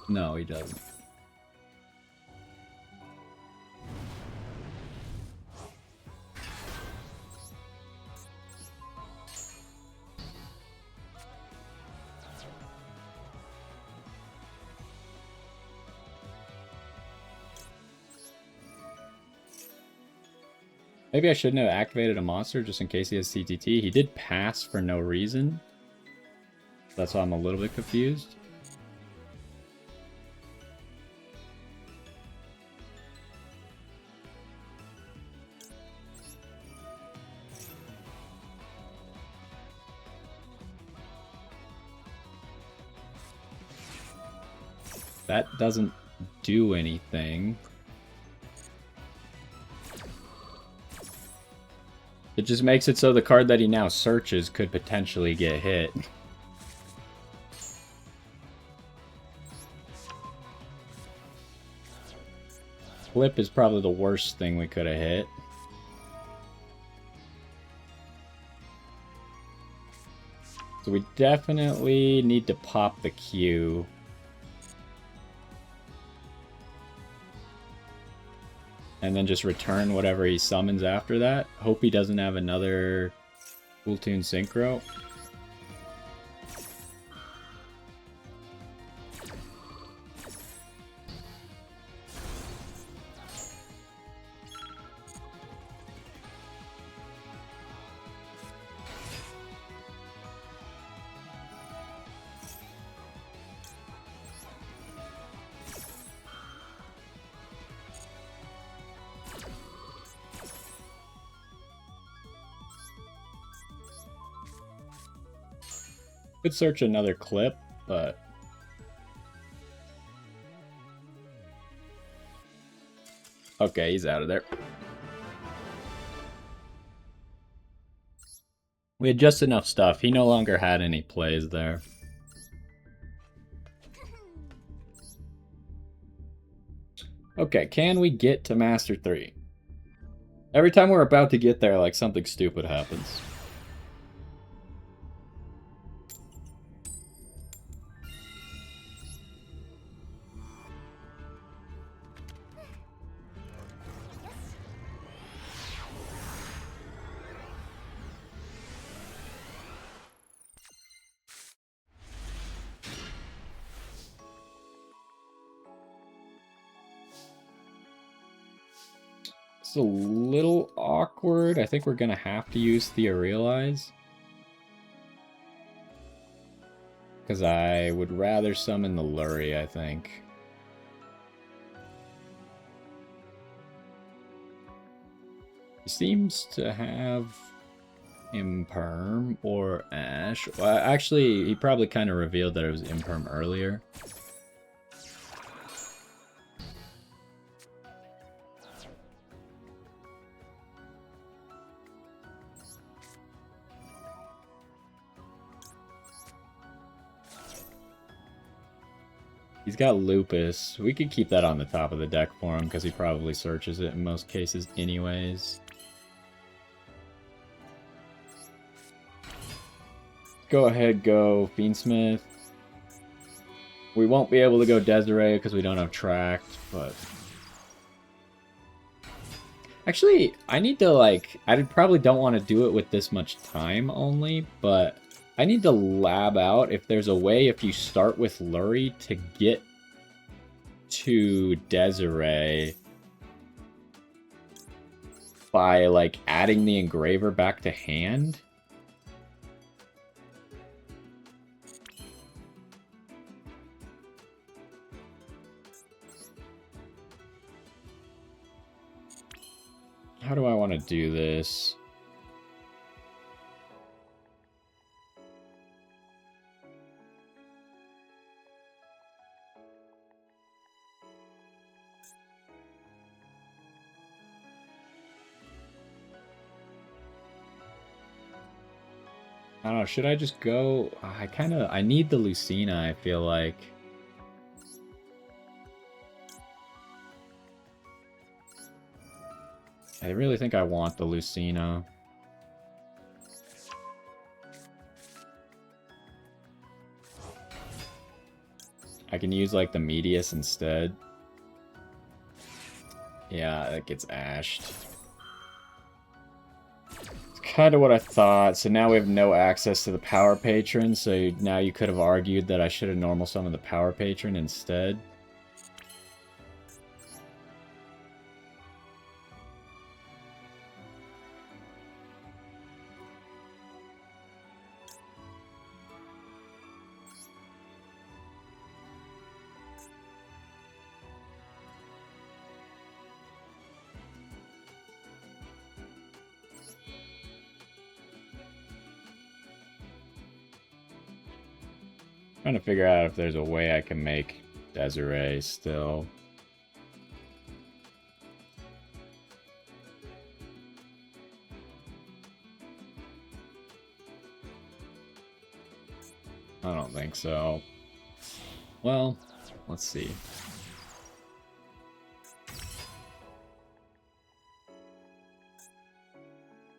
No, he doesn't. Maybe I shouldn't have activated a monster just in case he has CTT. He did pass for no reason. That's why I'm a little bit confused. That doesn't do anything. It just makes it so the card that he now searches could potentially get hit. Flip is probably the worst thing we could have hit. So we definitely need to pop the Q. And then just return whatever he summons after that. Hope he doesn't have another Kewl Tune Synchro. Could search another clip, but okay, he's out of there. We had just enough stuff. He no longer had any plays there. Okay, can we get to Master 3? Every time we're about to get there, like, something stupid happens. It's a little awkward. I think we're going to have to use Theorealize. Because I would rather summon the Lurie, I think. He seems to have Imperm or Ash. Well, actually, he probably kind of revealed that it was Imperm earlier. He's got Lupus. We could keep that on the top of the deck for him because he probably searches it in most cases anyways. Go ahead, go Fiendsmith. We won't be able to go Desirae because we don't have Tracked, but... Actually, I need to, like... I probably don't want to do it with this much time only, but... I need to lab out if there's a way if you start with Lurie to get to Desirae by, like, adding the Engraver back to hand. How do I want to do this? I don't know, should I just go... I need the Lucina, I feel like. I really think I want the Lucina. I can use, like, the Medius instead. Yeah, that gets ashed. Kind of what I thought. So now we have no access to the Power Patron, so now you could have argued that I should have normal summoned the Power Patron instead. Trying to figure out if there's a way I can make Desirae still. I don't think so. Well, let's see.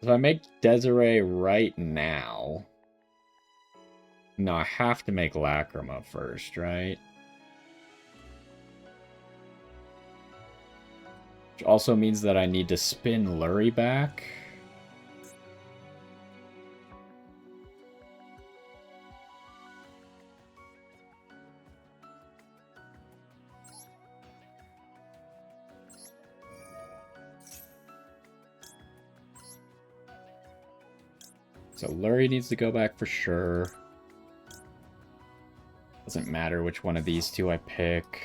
If I make Desirae right now... No, I have to make Lacrima first, right? Which also means that I need to spin Lurie back. So Lurie needs to go back for sure. Doesn't matter which one of these two I pick.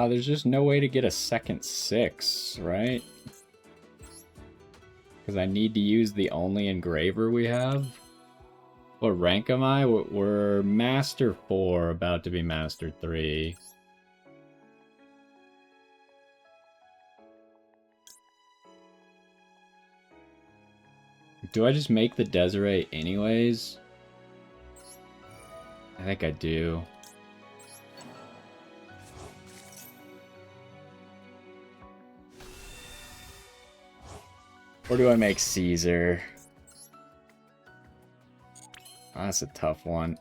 There's just no way to get a second 6, right? Because I need to use the only engraver we have. What rank am I? We're Master 4, about to be Master 3. Do I just make the Desirae anyways? I think I do. Or do I make Caesar? Oh, that's a tough one.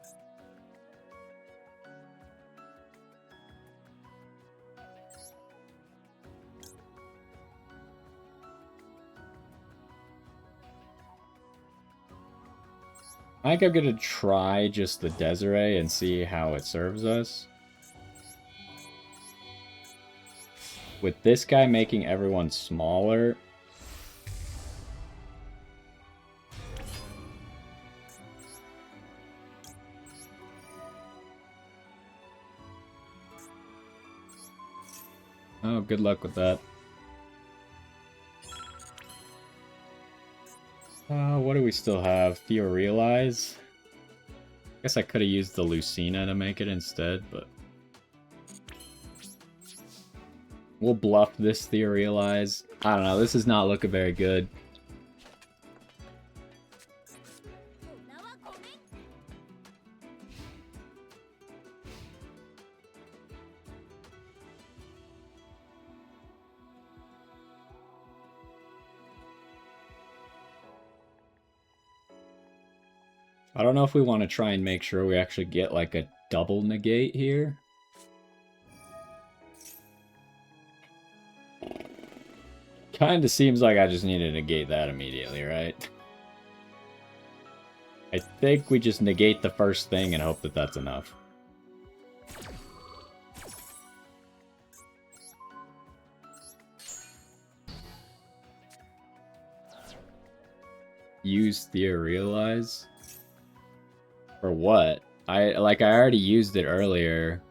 I think I'm gonna try just the Desirae and see how it serves us. With this guy making everyone smaller... Oh, good luck with that. What do we still have? Theorealize? Guess I could have used the Lucina to make it instead, but... We'll bluff this Theorealize. I don't know, this is not looking very good. I don't know if we want to try and make sure we actually get like a double negate here. Kinda seems like I just need to negate that immediately, right? I think we just negate the first thing and hope that that's enough. Use Theorealize? For what? I already used it earlier.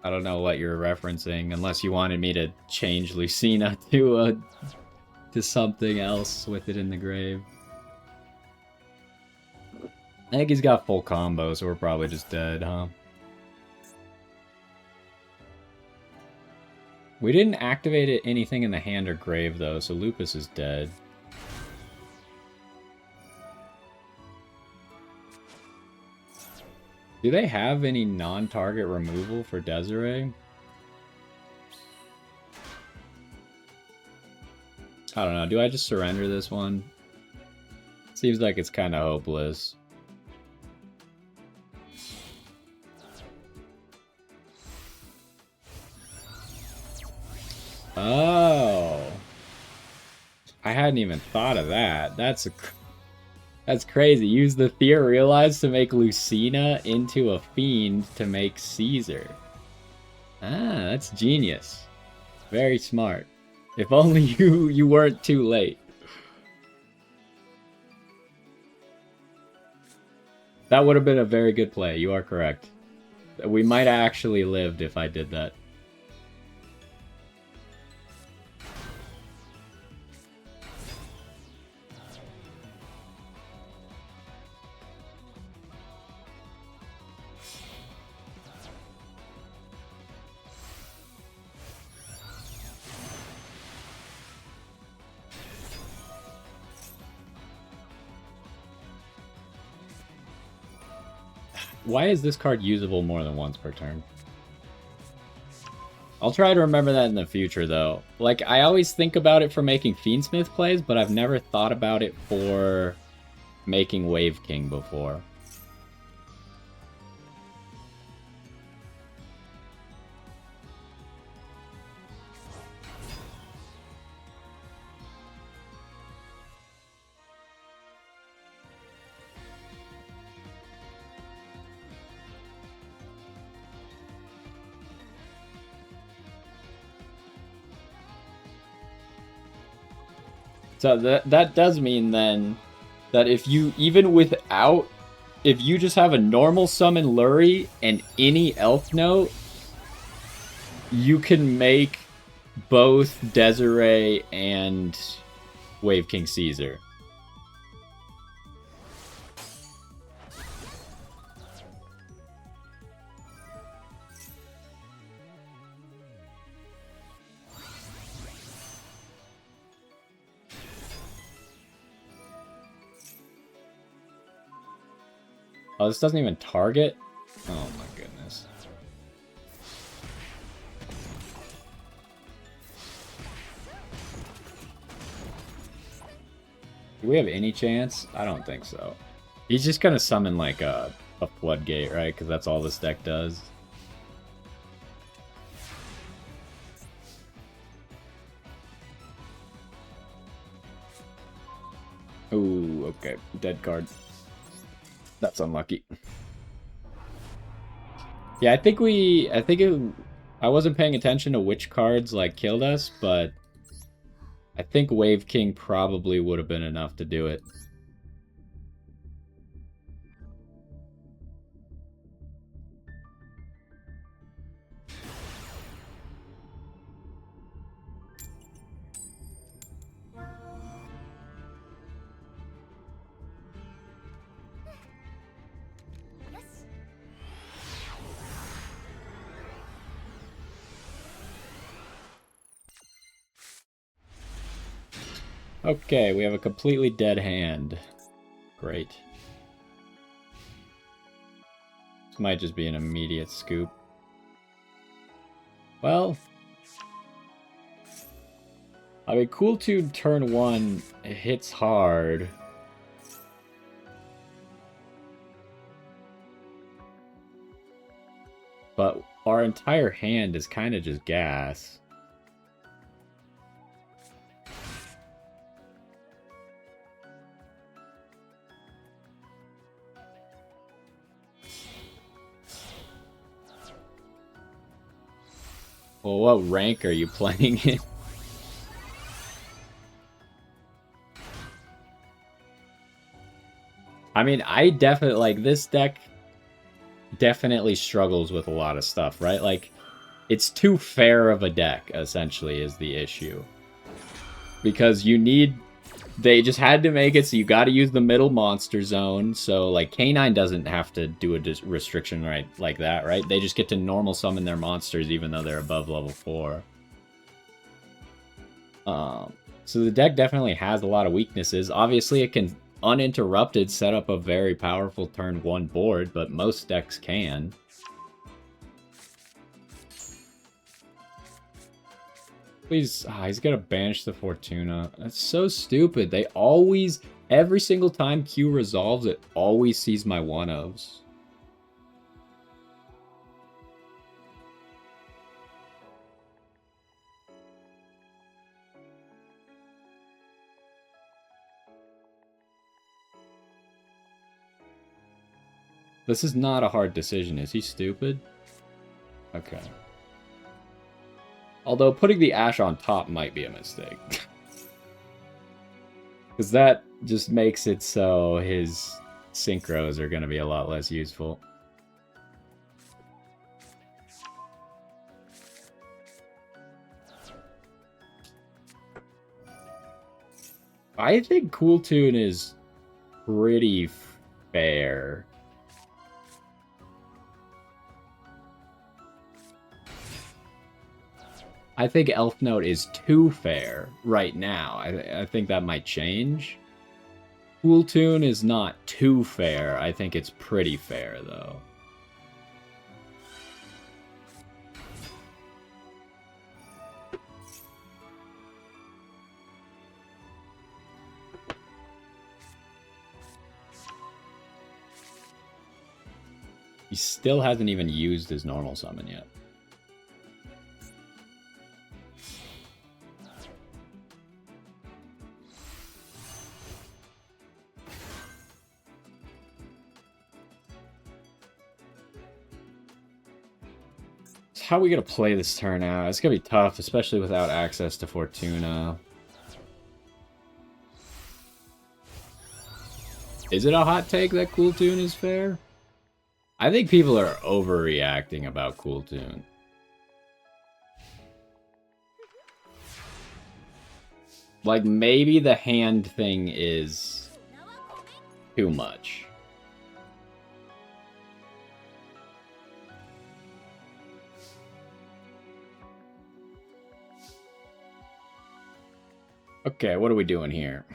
I don't know what you're referencing, unless you wanted me to change Lucina to something else with it in the grave. I think he's got full combo, so we're probably just dead, huh? We didn't activate anything in the hand or grave, though, so Lupus is dead. Do they have any non-target removal for Desirae? I don't know. Do I just surrender this one? Seems like it's kind of hopeless. Oh. I hadn't even thought of that. That's crazy. Use the Theorealize to make Lucina into a fiend to make Caesar. Ah, that's genius. Very smart. If only you weren't too late. That would have been a very good play. You are correct. We might have actually lived if I did that. Why is this card usable more than once per turn? I'll try to remember that in the future, though. Like, I always think about it for making Fiendsmith plays, but I've never thought about it for making Wave King before. So that does mean then that if you if you just have a normal summon Lurie and any Elfnote, you can make both Desirae and Wave King Caesar. Oh, this doesn't even target? Oh my goodness. Do we have any chance? I don't think so. He's just gonna summon like a floodgate, right? Because that's all this deck does. Ooh, okay. Dead card. That's unlucky. Yeah, I wasn't paying attention to which cards like killed us, but I think Wave King probably would have been enough to do it. Okay, we have a completely dead hand. Great. This might just be an immediate scoop. Well, I mean, Kewl Tune turn 1 hits hard. But our entire hand is kind of just gas. Well, what rank are you playing in? I mean, I definitely, like, this deck definitely struggles with a lot of stuff, right? Like, it's too fair of a deck, essentially, is the issue. Because they just had to make it so you gotta use the middle monster zone, so, like, K9 doesn't have to do a restriction right like that, right? They just get to normal summon their monsters even though they're above level 4. So the deck definitely has a lot of weaknesses. Obviously, it can uninterrupted set up a very powerful turn 1 board, but most decks can. Please, he's gonna banish the Fortuna. That's so stupid. They always, every single time Q resolves, it always sees my 1-ofs. This is not a hard decision. Is he stupid? Okay. Although putting the Ash on top might be a mistake. Because that just makes it so his synchros are going to be a lot less useful. I think Kewl Tune is pretty fair. I think Elfnote is too fair right now. I think that might change. Kewl Tune is not too fair. I think it's pretty fair, though. He still hasn't even used his normal summon yet. How are we going to play this turn out? It's going to be tough, especially without access to Fortuna. Is it a hot take that Kewl Tune is fair? I think people are overreacting about Kewl Tune. Like, maybe the hand thing is too much. Okay, what are we doing here?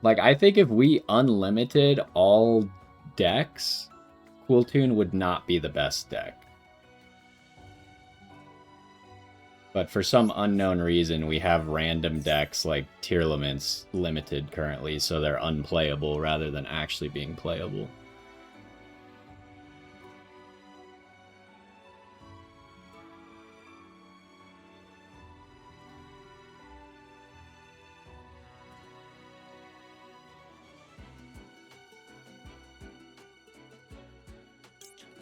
Like, I think if we unlimited all decks, Kewl Tune would not be the best deck. But for some unknown reason, we have random decks like Tearlaments limited currently, so they're unplayable rather than actually being playable.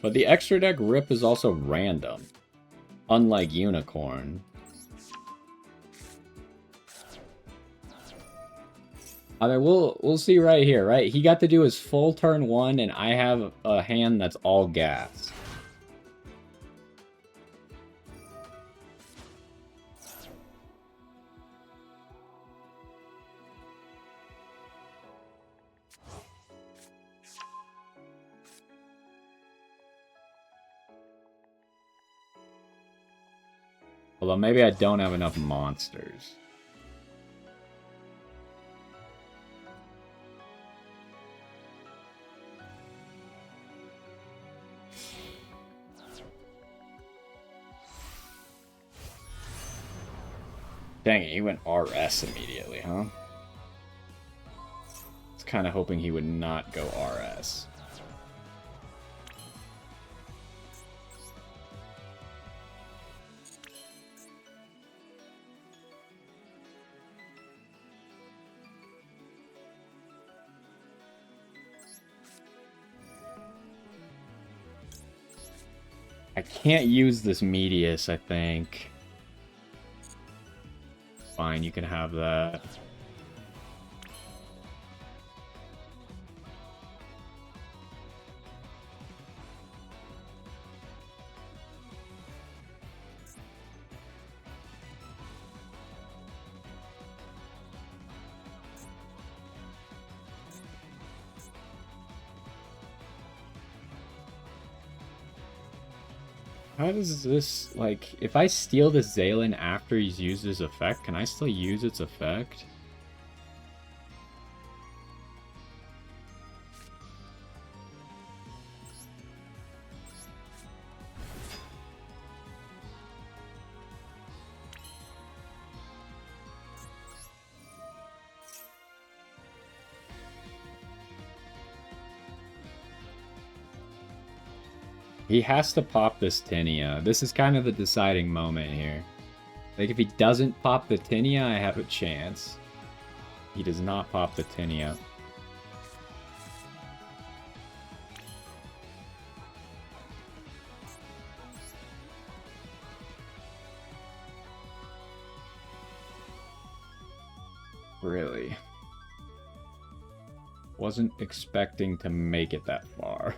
But the extra deck rip is also random, unlike Unicorn. I mean, we'll see right here, right? He got to do his full turn 1, and I have a hand that's all gas. Although maybe I don't have enough monsters. Dang it, he went RS immediately, huh? I was kind of hoping he would not go RS. I can't use this Medius, I think. Fine, you can have that. How does this, like, if I steal this Zaylin after he's used his effect, can I still use its effect? He has to pop this Tinea. This is kind of the deciding moment here. Like, if he doesn't pop the Tinea, I have a chance. He does not pop the Tinea. Really? Wasn't expecting to make it that far.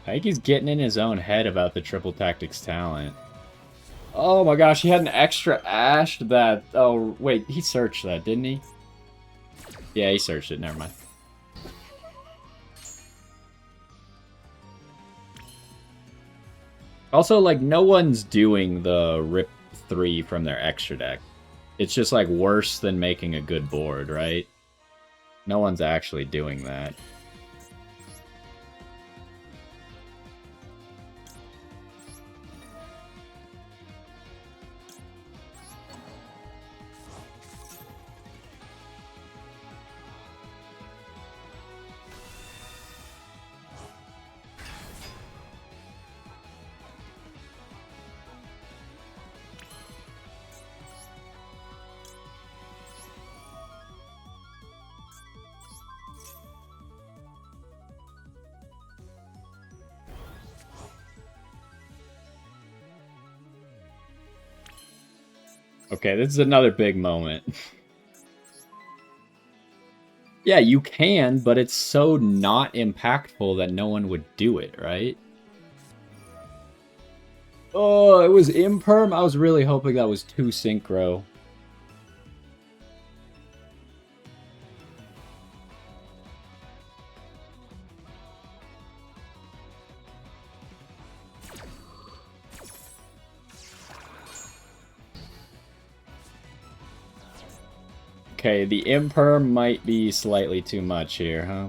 I think he's getting in his own head about the triple tactics talent. Oh my gosh, he had an extra Ash that... Oh, wait, he searched that, didn't he? Yeah, he searched it, never mind. Also, like, no one's doing the Rip 3 from their extra deck. It's just, like, worse than making a good board, right? No one's actually doing that. Okay, this is another big moment. Yeah, you can, but it's so not impactful that no one would do it, right? Oh, it was imperm? I was really hoping that was 2 synchro. Okay, the imperm might be slightly too much here, huh?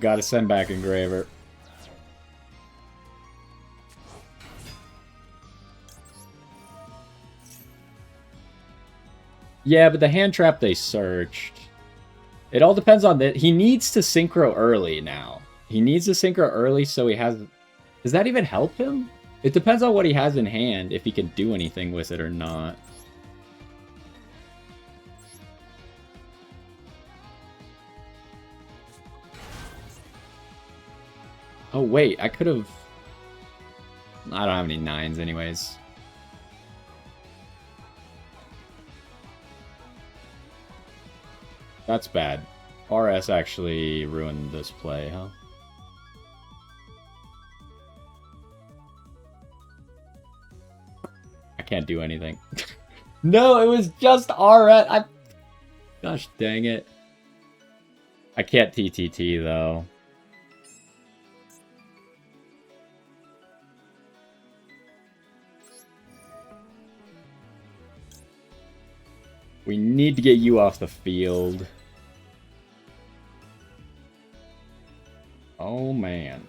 Gotta send back Engraver. Yeah, but the hand trap they searched. It all depends on that. He needs to synchro early now. He needs to synchro early so he has... Does that even help him? It depends on what he has in hand, if he can do anything with it or not. Oh, wait, I could have... I don't have any 9s anyways. That's bad. RS actually ruined this play, huh? I can't do anything. No, it was just RS. Gosh dang it. I can't TTT though. We need to get you off the field. Oh, man.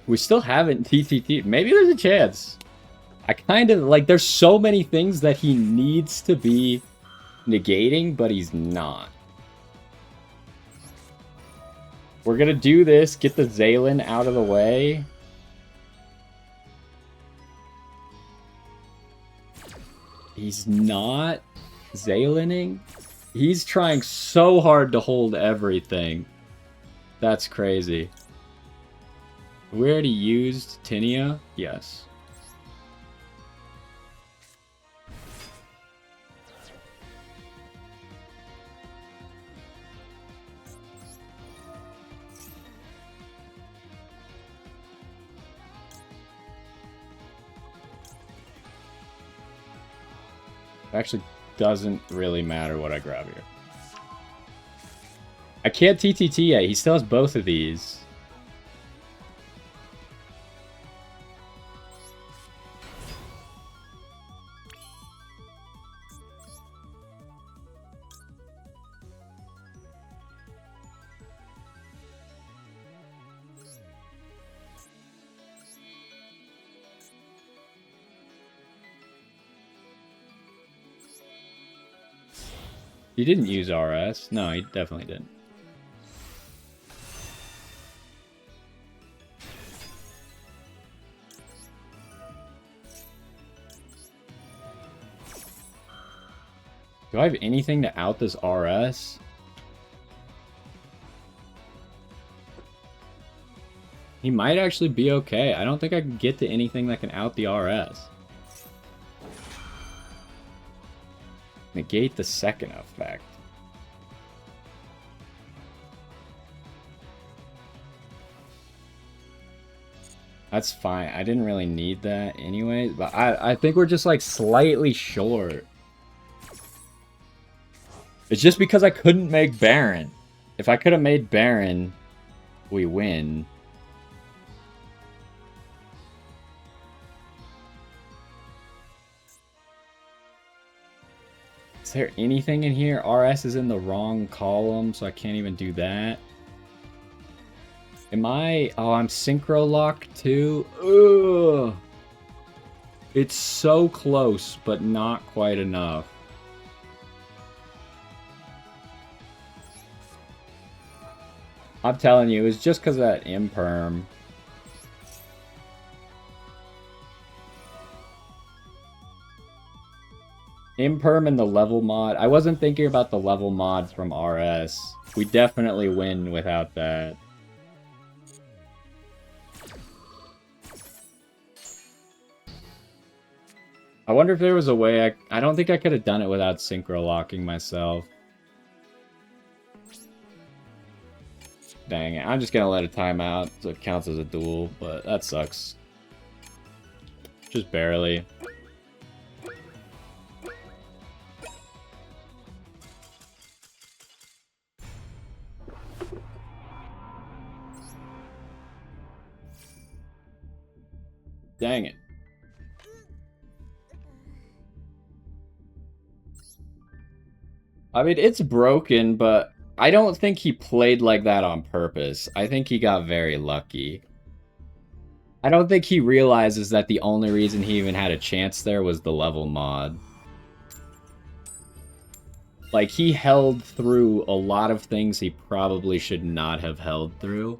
We still haven't TTT. Maybe there's a chance. I kind of, like, there's so many things that he needs to be negating, but he's not. We're gonna do this, get the Zaylin out of the way. He's not Zaylining. He's trying so hard to hold everything. That's crazy. We already used Tinia? Yes. It actually doesn't really matter what I grab here. I can't TTT yet. He still has both of these. He didn't use RS. No, he definitely didn't. Do I have anything to out this RS? He might actually be okay. I don't think I can get to anything that can out the RS. Negate the second effect. That's fine. I didn't really need that anyway, but I think we're just like slightly short. It's just because I couldn't make Baron. If I could have made Baron, we win. Is there anything in here? RS is in the wrong column, so I can't even do that. Am I... Oh, I'm synchro locked too? Ugh. It's so close, but not quite enough. I'm telling you, it's just because of that imperm. Imperm and the level mod. I wasn't thinking about the level mod from RS. We definitely win without that. I wonder if there was a way I don't think I could have done it without synchro locking myself. Dang it. I'm just gonna let it time out so it counts as a duel, but that sucks. Just barely. Dang it. I mean, it's broken, but I don't think he played like that on purpose. I think he got very lucky. I don't think he realizes that the only reason he even had a chance there was the level mod. Like, he held through a lot of things he probably should not have held through.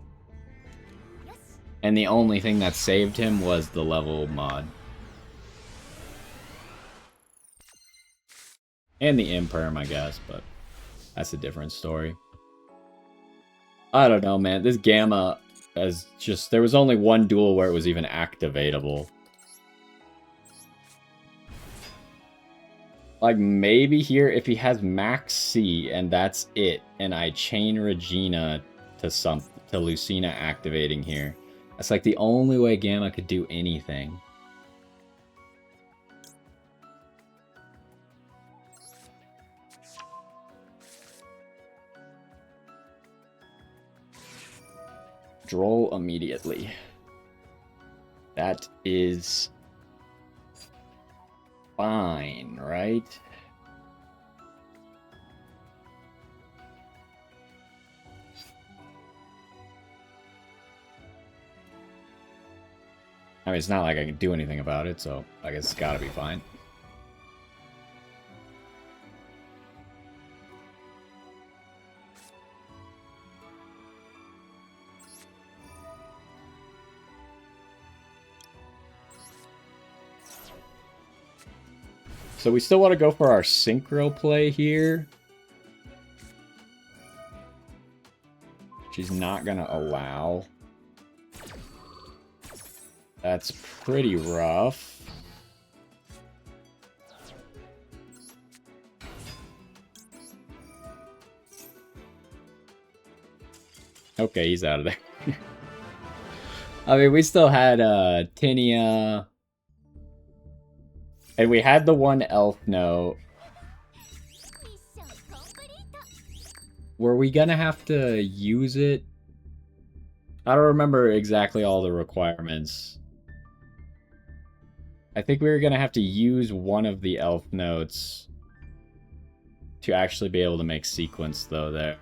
And the only thing that saved him was the level mod. And the imperm, I guess, but that's a different story. I don't know, man. This Gamma is just... There was only one duel where it was even activatable. Like, maybe here, if he has Max C, and that's it, and I chain Regina to Lucina activating here. That's like the only way Gamma could do anything. Droll immediately. That is fine, right? I mean, it's not like I can do anything about it, so I guess it's gotta be fine. So we still want to go for our synchro play here. She's not gonna allow. That's pretty rough. Okay, he's out of there. I mean, we still had Tinia. And we had the one Elfnote. Were we gonna have to use it? I don't remember exactly all the requirements. I think we were gonna have to use one of the Elfnotes to actually be able to make sequence, though, there.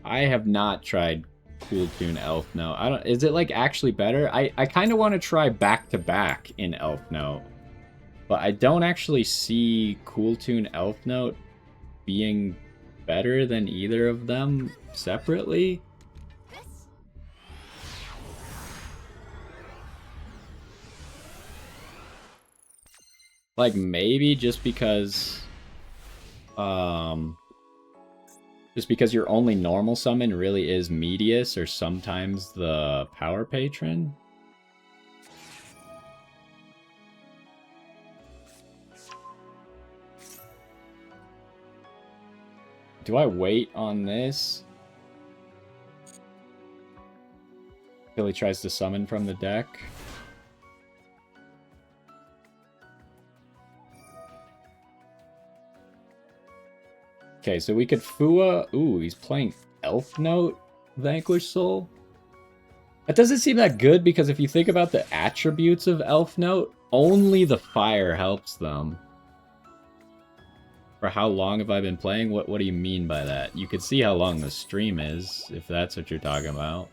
I have not tried Kewl Tune Elfnote. I don't. Is it like actually better? I kind of want to try back to back in Elfnote, but I don't actually see Kewl Tune Elfnote being better than either of them separately. Like maybe just because your only normal summon really is Medius or sometimes the Power Patron. Do I wait on this? Till he tries to summon from the deck. Okay, so we could Fua. Ooh, he's playing Elfnote, Vanquish Soul. That doesn't seem that good because if you think about the attributes of Elfnote, only the fire helps them. For how long have I been playing? What do you mean by that? You could see how long the stream is, if that's what you're talking about.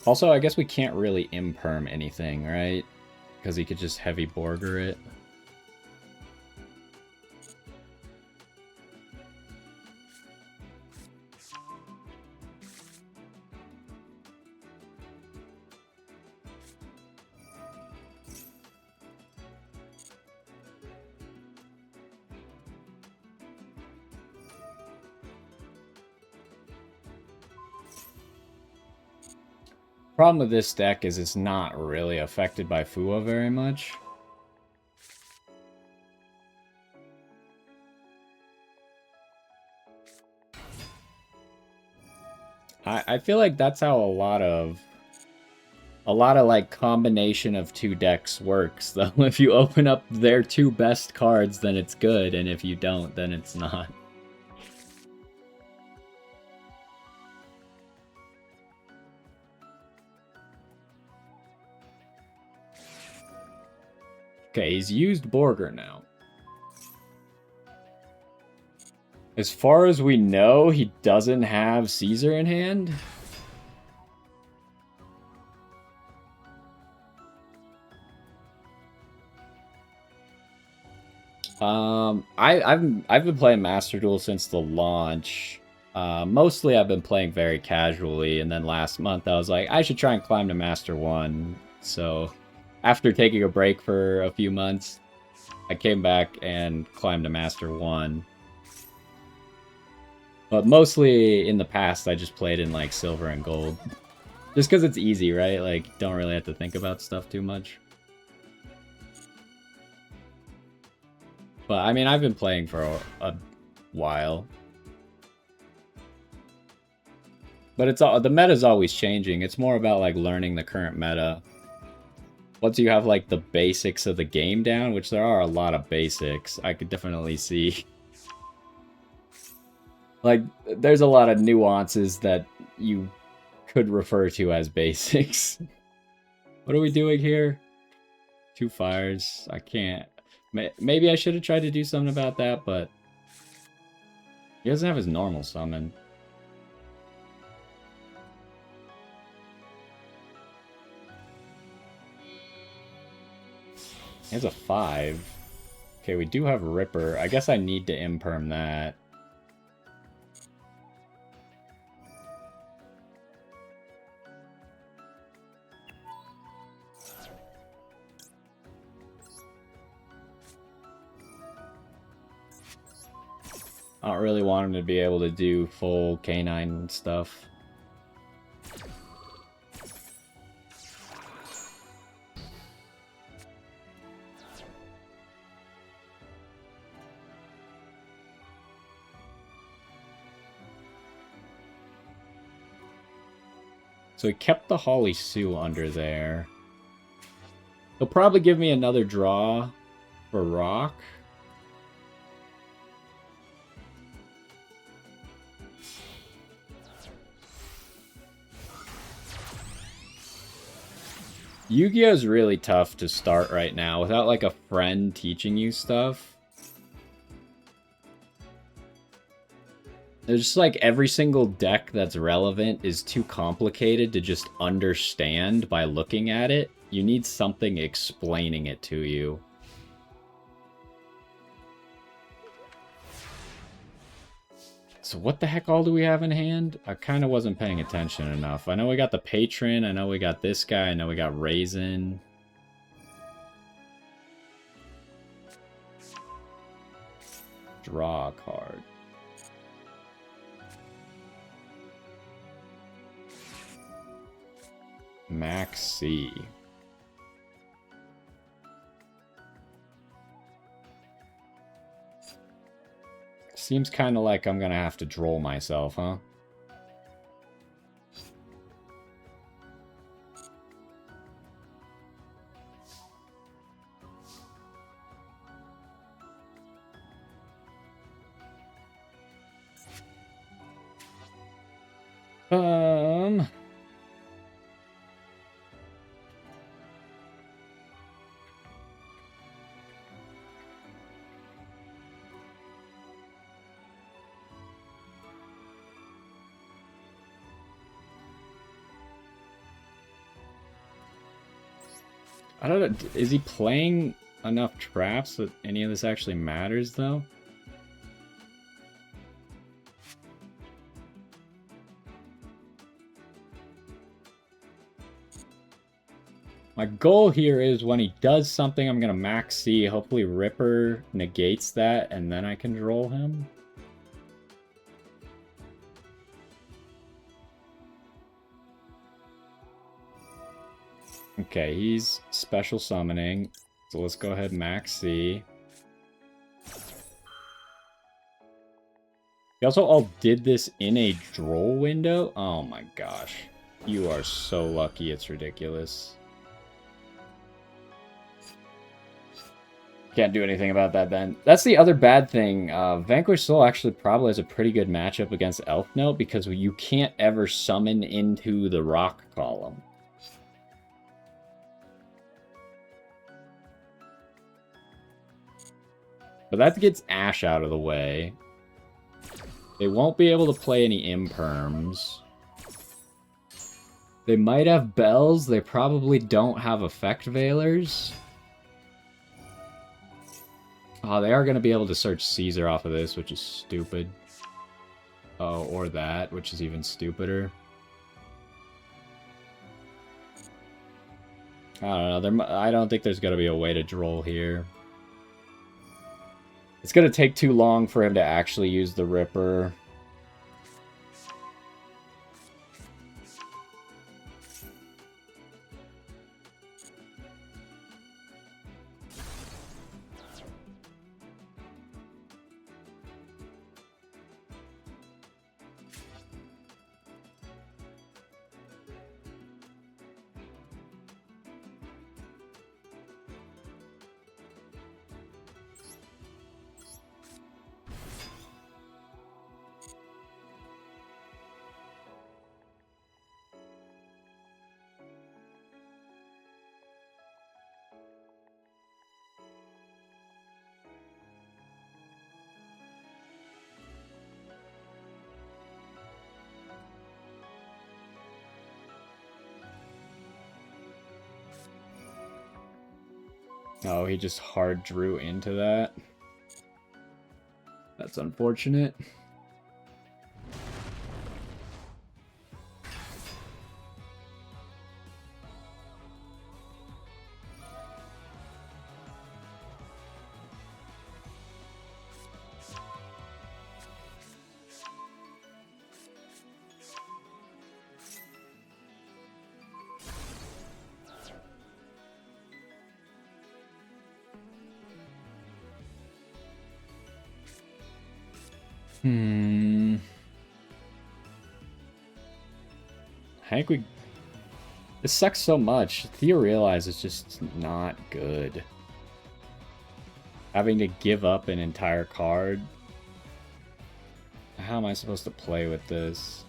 Also, I guess we can't really imperm anything, right? Because he could just heavy Borger it. Problem with this deck is it's not really affected by Fua very much. I feel like that's how a lot of like combination of two decks works, though. If you open up their two best cards, then it's good, and if you don't, then it's not. Okay, he's used Borger now. As far as we know, he doesn't have Caesar in hand. I've been playing Master Duel since the launch. Mostly I've been playing very casually, and then last month I was like, I should try and climb to Master 1. So after taking a break for a few months, I came back and climbed to Master 1. But mostly in the past, I just played in like silver and gold. Just because it's easy, right? Like, don't really have to think about stuff too much. But I mean, I've been playing for a while. But it's all, the meta's always changing. It's more about like learning the current meta. Once you have like the basics of the game down, which there are a lot of basics, I could definitely see. Like, there's a lot of nuances that you could refer to as basics. What are we doing here? 2 fires. I can't. Maybe I should have tried to do something about that, but he doesn't have his normal summon. He has a 5. Okay, we do have Ripper. I guess I need to imperm that. I don't really want him to be able to do full canine stuff. So he kept the Holly Sue under there. He'll probably give me another draw for rock. Yu-Gi-Oh! Is really tough to start right now without like a friend teaching you stuff. There's just like every single deck that's relevant is too complicated to just understand by looking at it. You need something explaining it to you. So what the heck all do we have in hand? I kind of wasn't paying attention enough. I know we got the Patron. I know we got this guy. I know we got Raisin. Draw a card. Max C. Seems kind of like I'm gonna have to droll myself, huh? I don't know. Is he playing enough traps that any of this actually matters, though? My goal here is when he does something, I'm going to max C. Hopefully Ripper negates that, and then I can droll him. Okay, he's special summoning. So let's go ahead and max C. We also all did this in a droll window? Oh my gosh. You are so lucky, it's ridiculous. Can't do anything about that then. That's the other bad thing. Vanquish Soul actually probably has a pretty good matchup against Elfnote because you can't ever summon into the rock column. But that gets Ash out of the way. They won't be able to play any imperms. They might have bells. They probably don't have effect veilers. Oh, they are going to be able to search Caesar off of this, which is stupid. Oh, or that, which is even stupider. I don't know. I don't think there's going to be a way to droll here. It's going to take too long for him to actually use the Ripper. Oh, he just hard drew into that. That's unfortunate. I think we... This sucks so much. Theorealize is just not good. Having to give up an entire card. How am I supposed to play with this?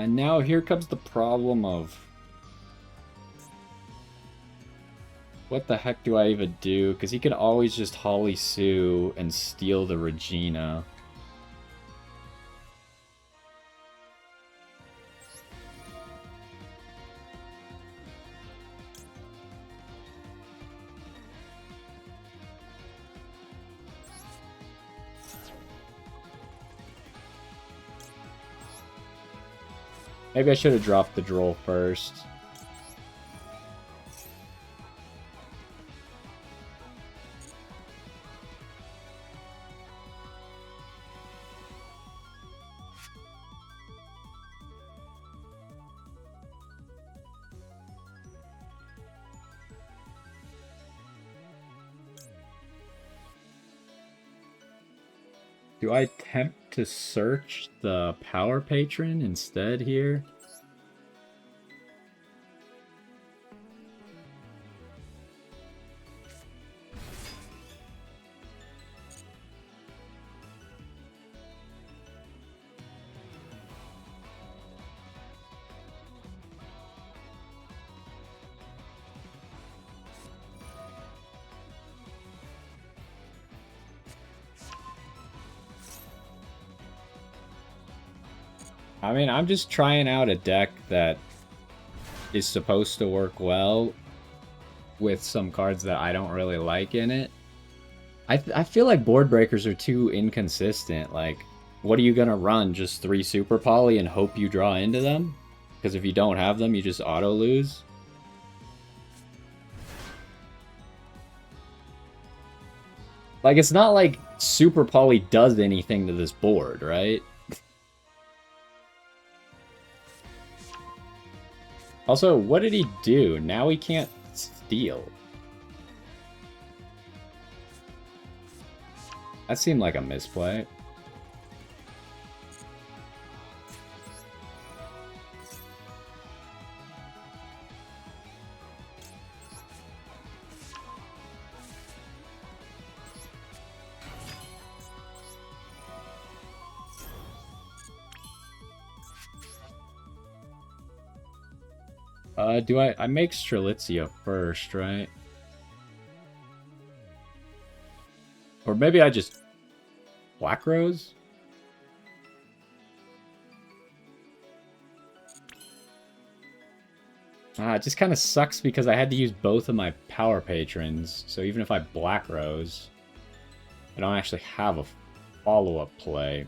Now here comes the problem of what the heck do I even do? Because he can always just Holly Sue and steal the Regina. Maybe I should have dropped the Droll first. Do I attempt to search the Power Patron instead here? I mean, I'm just trying out a deck that is supposed to work well with some cards that I don't really like in it. I feel like board breakers are too inconsistent. Like, what are you gonna run? Just 3 Super Poly and hope you draw into them? Because if you don't have them, you just auto lose. Like, it's not like Super Poly does anything to this board, right? Also, what did he do? Now he can't steal. That seemed like a misplay. Do I make Strelitzia first, right? Or maybe I just Black Rose? It just kind of sucks because I had to use both of my Power Patrons, so even if I Black Rose, I don't actually have a follow-up play.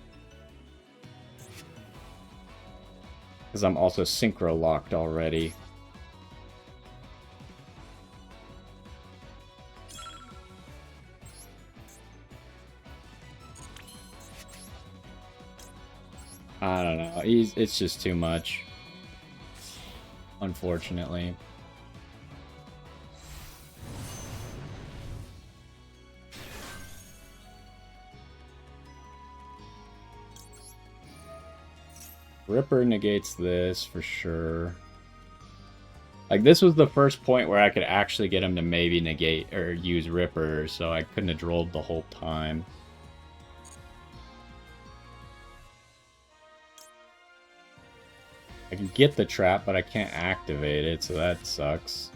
Because I'm also Synchro locked already. I don't know. It's just too much. Unfortunately. Ripper negates this for sure. Like, this was the first point where I could actually get him to maybe negate or use Ripper, so I couldn't have drolled the whole time. I can get the trap, but I can't activate it, so that sucks.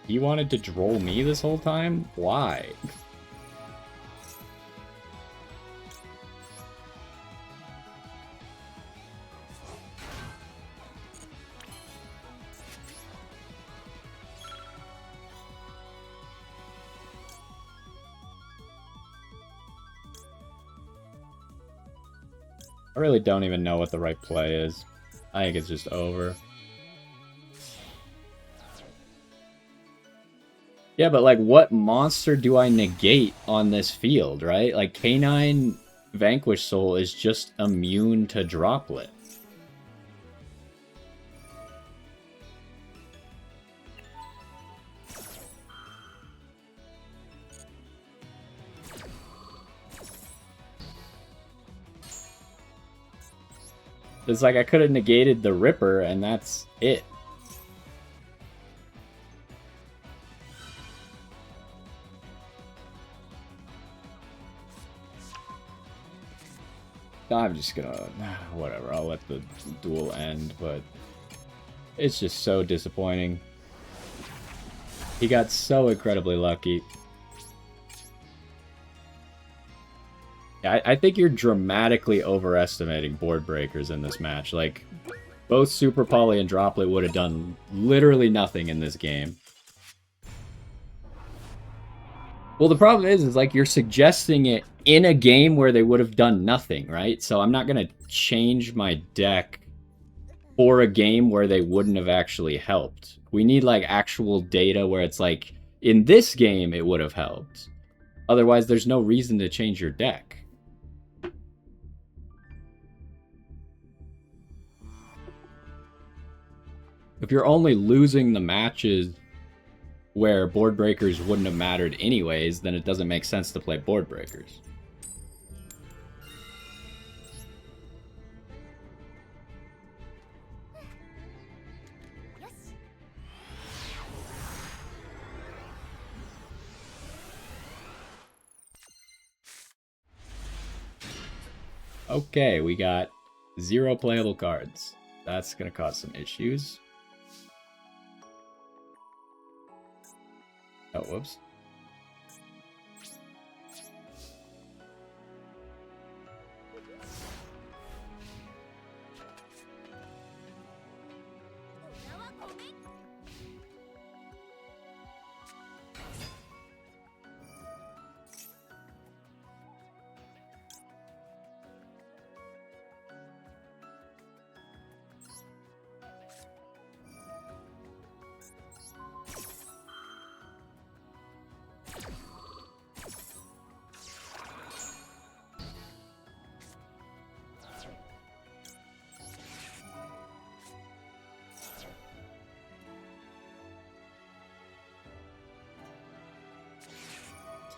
He wanted to droll me this whole time? Why? I really don't even know what the right play is. I think it's just over. Yeah, but like, what monster do I negate on this field, right? Like, Canine Vanquish Soul is just immune to Droplet. It's like I could have negated the Ripper, and that's it. I'm just gonna... whatever, I'll let the duel end, but... it's just so disappointing. He got so incredibly lucky. I think you're dramatically overestimating board breakers in this match. Like, both Super Poly and Droplet would have done literally nothing in this game. Well, the problem is like, you're suggesting it in a game where they would have done nothing, right? So I'm not going to change my deck for a game where they wouldn't have actually helped. We need, like, actual data where it's like, in this game, it would have helped. Otherwise, there's no reason to change your deck. If you're only losing the matches where board breakers wouldn't have mattered anyways, then it doesn't make sense to play board breakers. Okay, we got 0 playable cards. That's gonna cause some issues. Oh, whoops.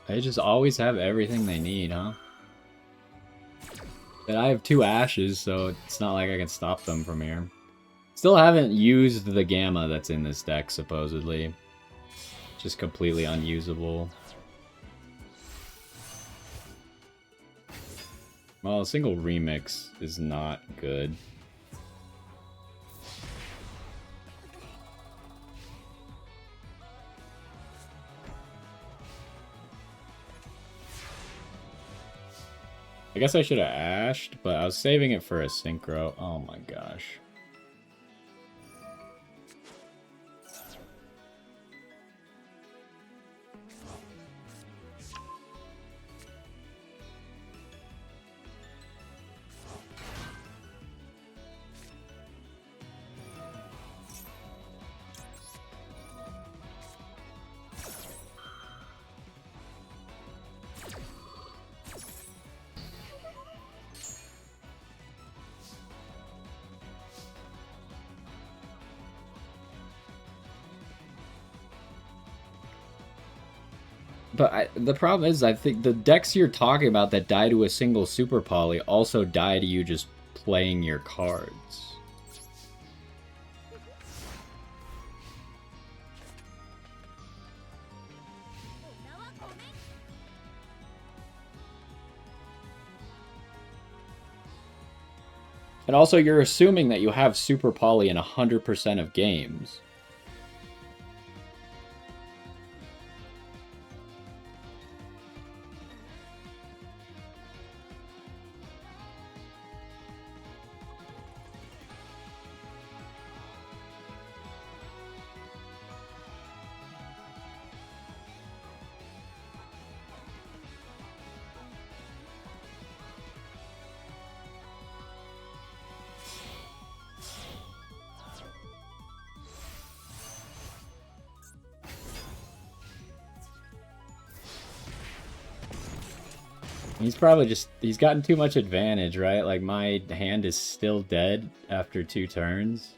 They just always have everything they need, huh? And I have 2 Ashes, so it's not like I can stop them from here. Still haven't used the Gamma that's in this deck, supposedly. Just completely unusable. Well, a single remix is not good. I guess I should have ashed, but I was saving it for a synchro. Oh my gosh. But the problem is, I think the decks you're talking about that die to a single Super Poly also die to you just playing your cards. And also, you're assuming that you have Super Poly in 100% of games. He's probably just... He's gotten too much advantage, right? Like, my hand is still dead after 2 turns.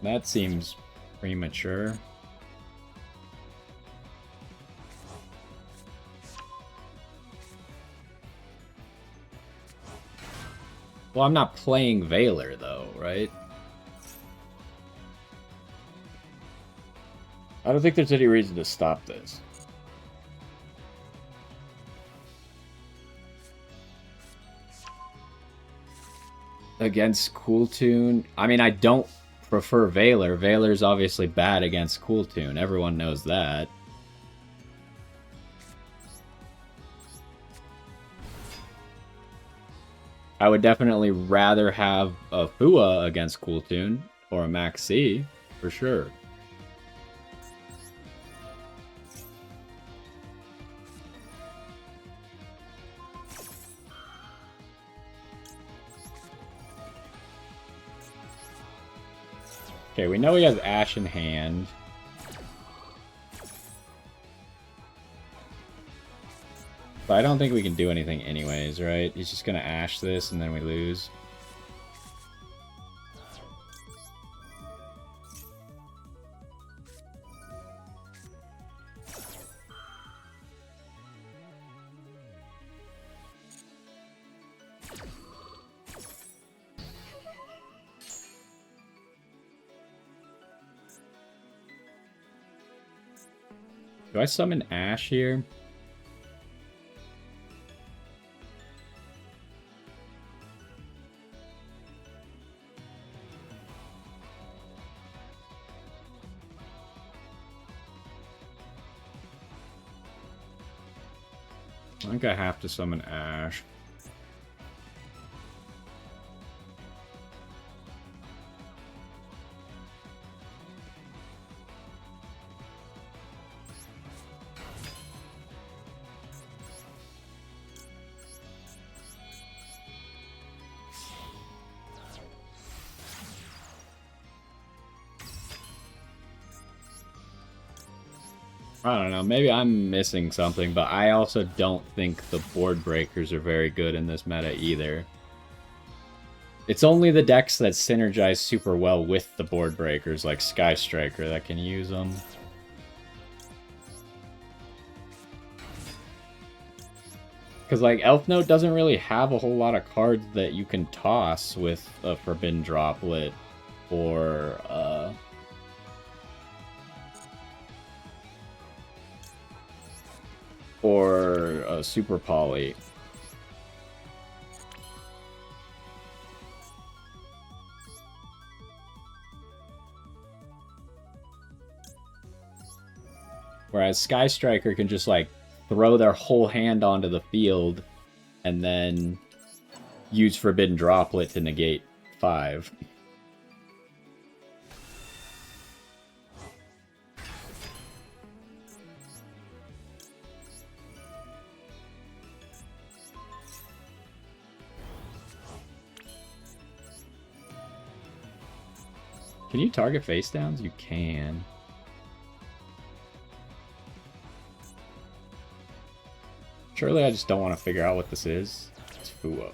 That seems premature. Well, I'm not playing Veiler, though, right? I don't think there's any reason to stop this. Against Kewl Tune? I mean, I don't prefer Veiler. Veiler's obviously bad against Kewl Tune. Everyone knows that. I would definitely rather have a Fua against Kewl Tune or a Maxi, for sure. Okay, we know he has Ash in hand. But I don't think we can do anything anyways, right? He's just gonna Ash this and then we lose. Do I summon Ash here? I think I have to summon Ash. I don't know, maybe I'm missing something, but I also don't think the board breakers are very good in this meta either. It's only the decks that synergize super well with the board breakers, like Sky Striker, that can use them. Because, like, Elfnote doesn't really have a whole lot of cards that you can toss with a Forbidden Droplet or, a Super Poly. Whereas Sky Striker can just, like, throw their whole hand onto the field and then use Forbidden Droplet to negate 5. Can you target face downs? You can. Surely I just don't want to figure out what this is. It's Fua.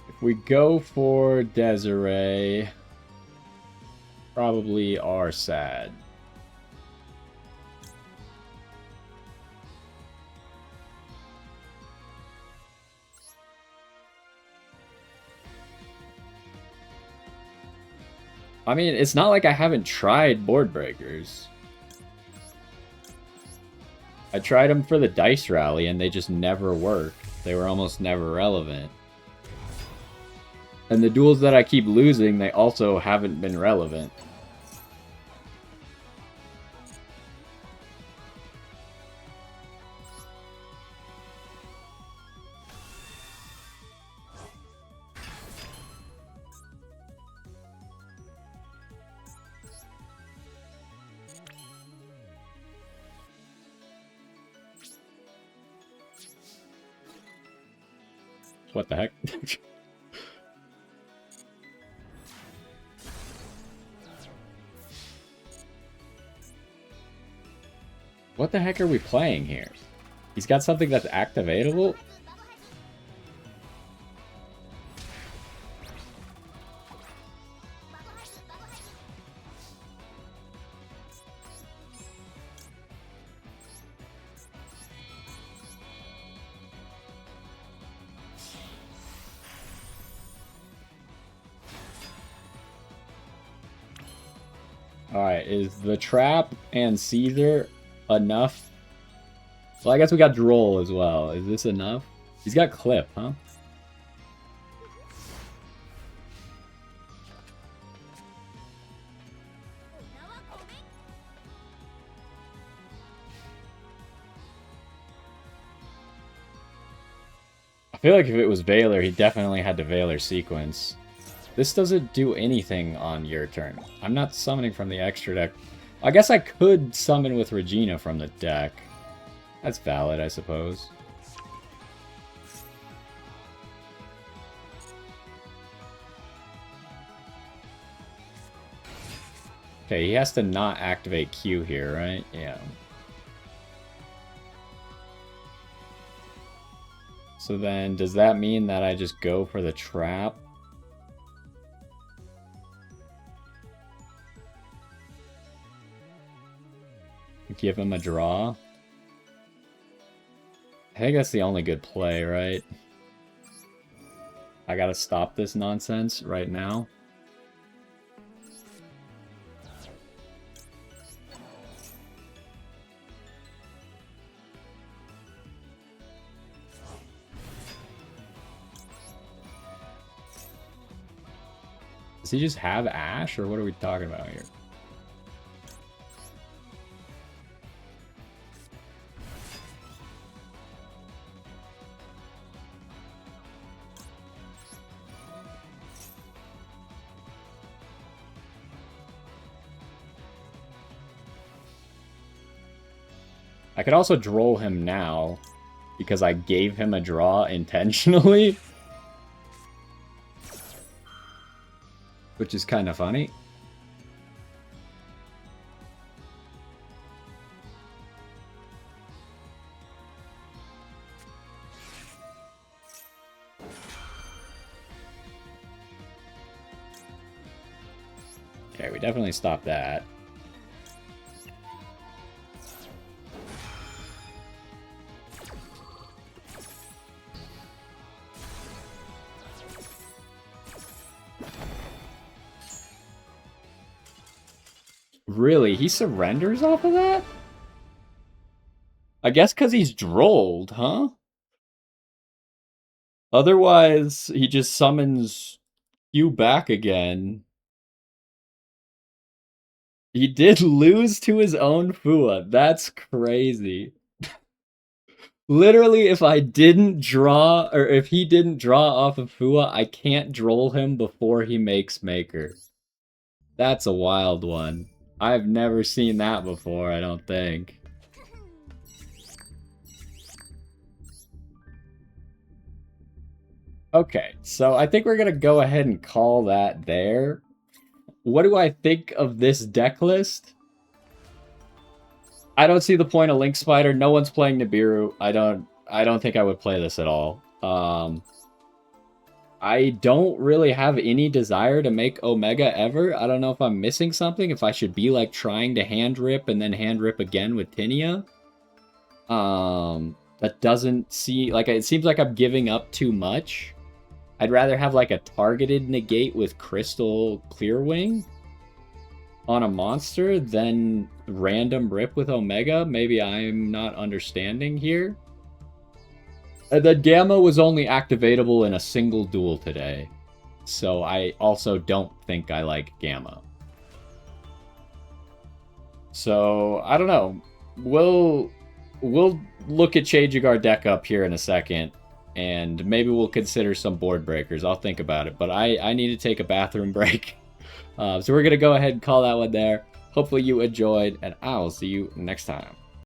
If we go for Desirae, probably are sad. I mean, it's not like I haven't tried board breakers. I tried them for the dice rally and they just never worked. They were almost never relevant. And the duels that I keep losing, they also haven't been relevant. What the heck? What the heck are we playing here? He's got something that's activatable? Alright, is the trap and Caesar enough? Well, I guess we got Droll as well. Is this enough? He's got Clip, huh? I feel like if it was Valor, he definitely had to Valor sequence. This doesn't do anything on your turn. I'm not summoning from the extra deck. I guess I could summon with Regina from the deck. That's valid, I suppose. Okay, he has to not activate Q here, right? Yeah. So then, does that mean that I just go for the trap? Give him a draw? I think that's the only good play, right? I gotta stop this nonsense right now. Does he just have Ash, or what are we talking about here? I could also Droll him now, because I gave him a draw intentionally. Which is kind of funny. Okay, we definitely stopped that. Really? He surrenders off of that? I guess because he's Drolled, huh? Otherwise, he just summons you back again. He did lose to his own Fua. That's crazy. Literally, if I didn't draw, or if he didn't draw off of Fua, I can't Droll him before he makes Maker. That's a wild one. I've never seen that before, I don't think. Okay, so I think we're gonna go ahead and call that there. What do I think of this deck list? I don't see the point of Link Spider. No one's playing Nibiru. I don't think I would play this at all. I don't really have any desire to make Omega ever. I don't know if I'm missing something. If I should be like trying to hand rip and then hand rip again with Tinia. That doesn't see like it seems like I'm giving up too much. I'd rather have like a targeted negate with Crystal Clearwing on a monster than random rip with Omega. Maybe I'm not understanding here. The Gamma was only activatable in a single duel today. So I also don't think I like Gamma. So, I don't know. We'll look at changing our deck up here in a second. And maybe we'll consider some board breakers. I'll think about it. But I need to take a bathroom break. So we're going to go ahead and call that one there. Hopefully you enjoyed. And I'll see you next time.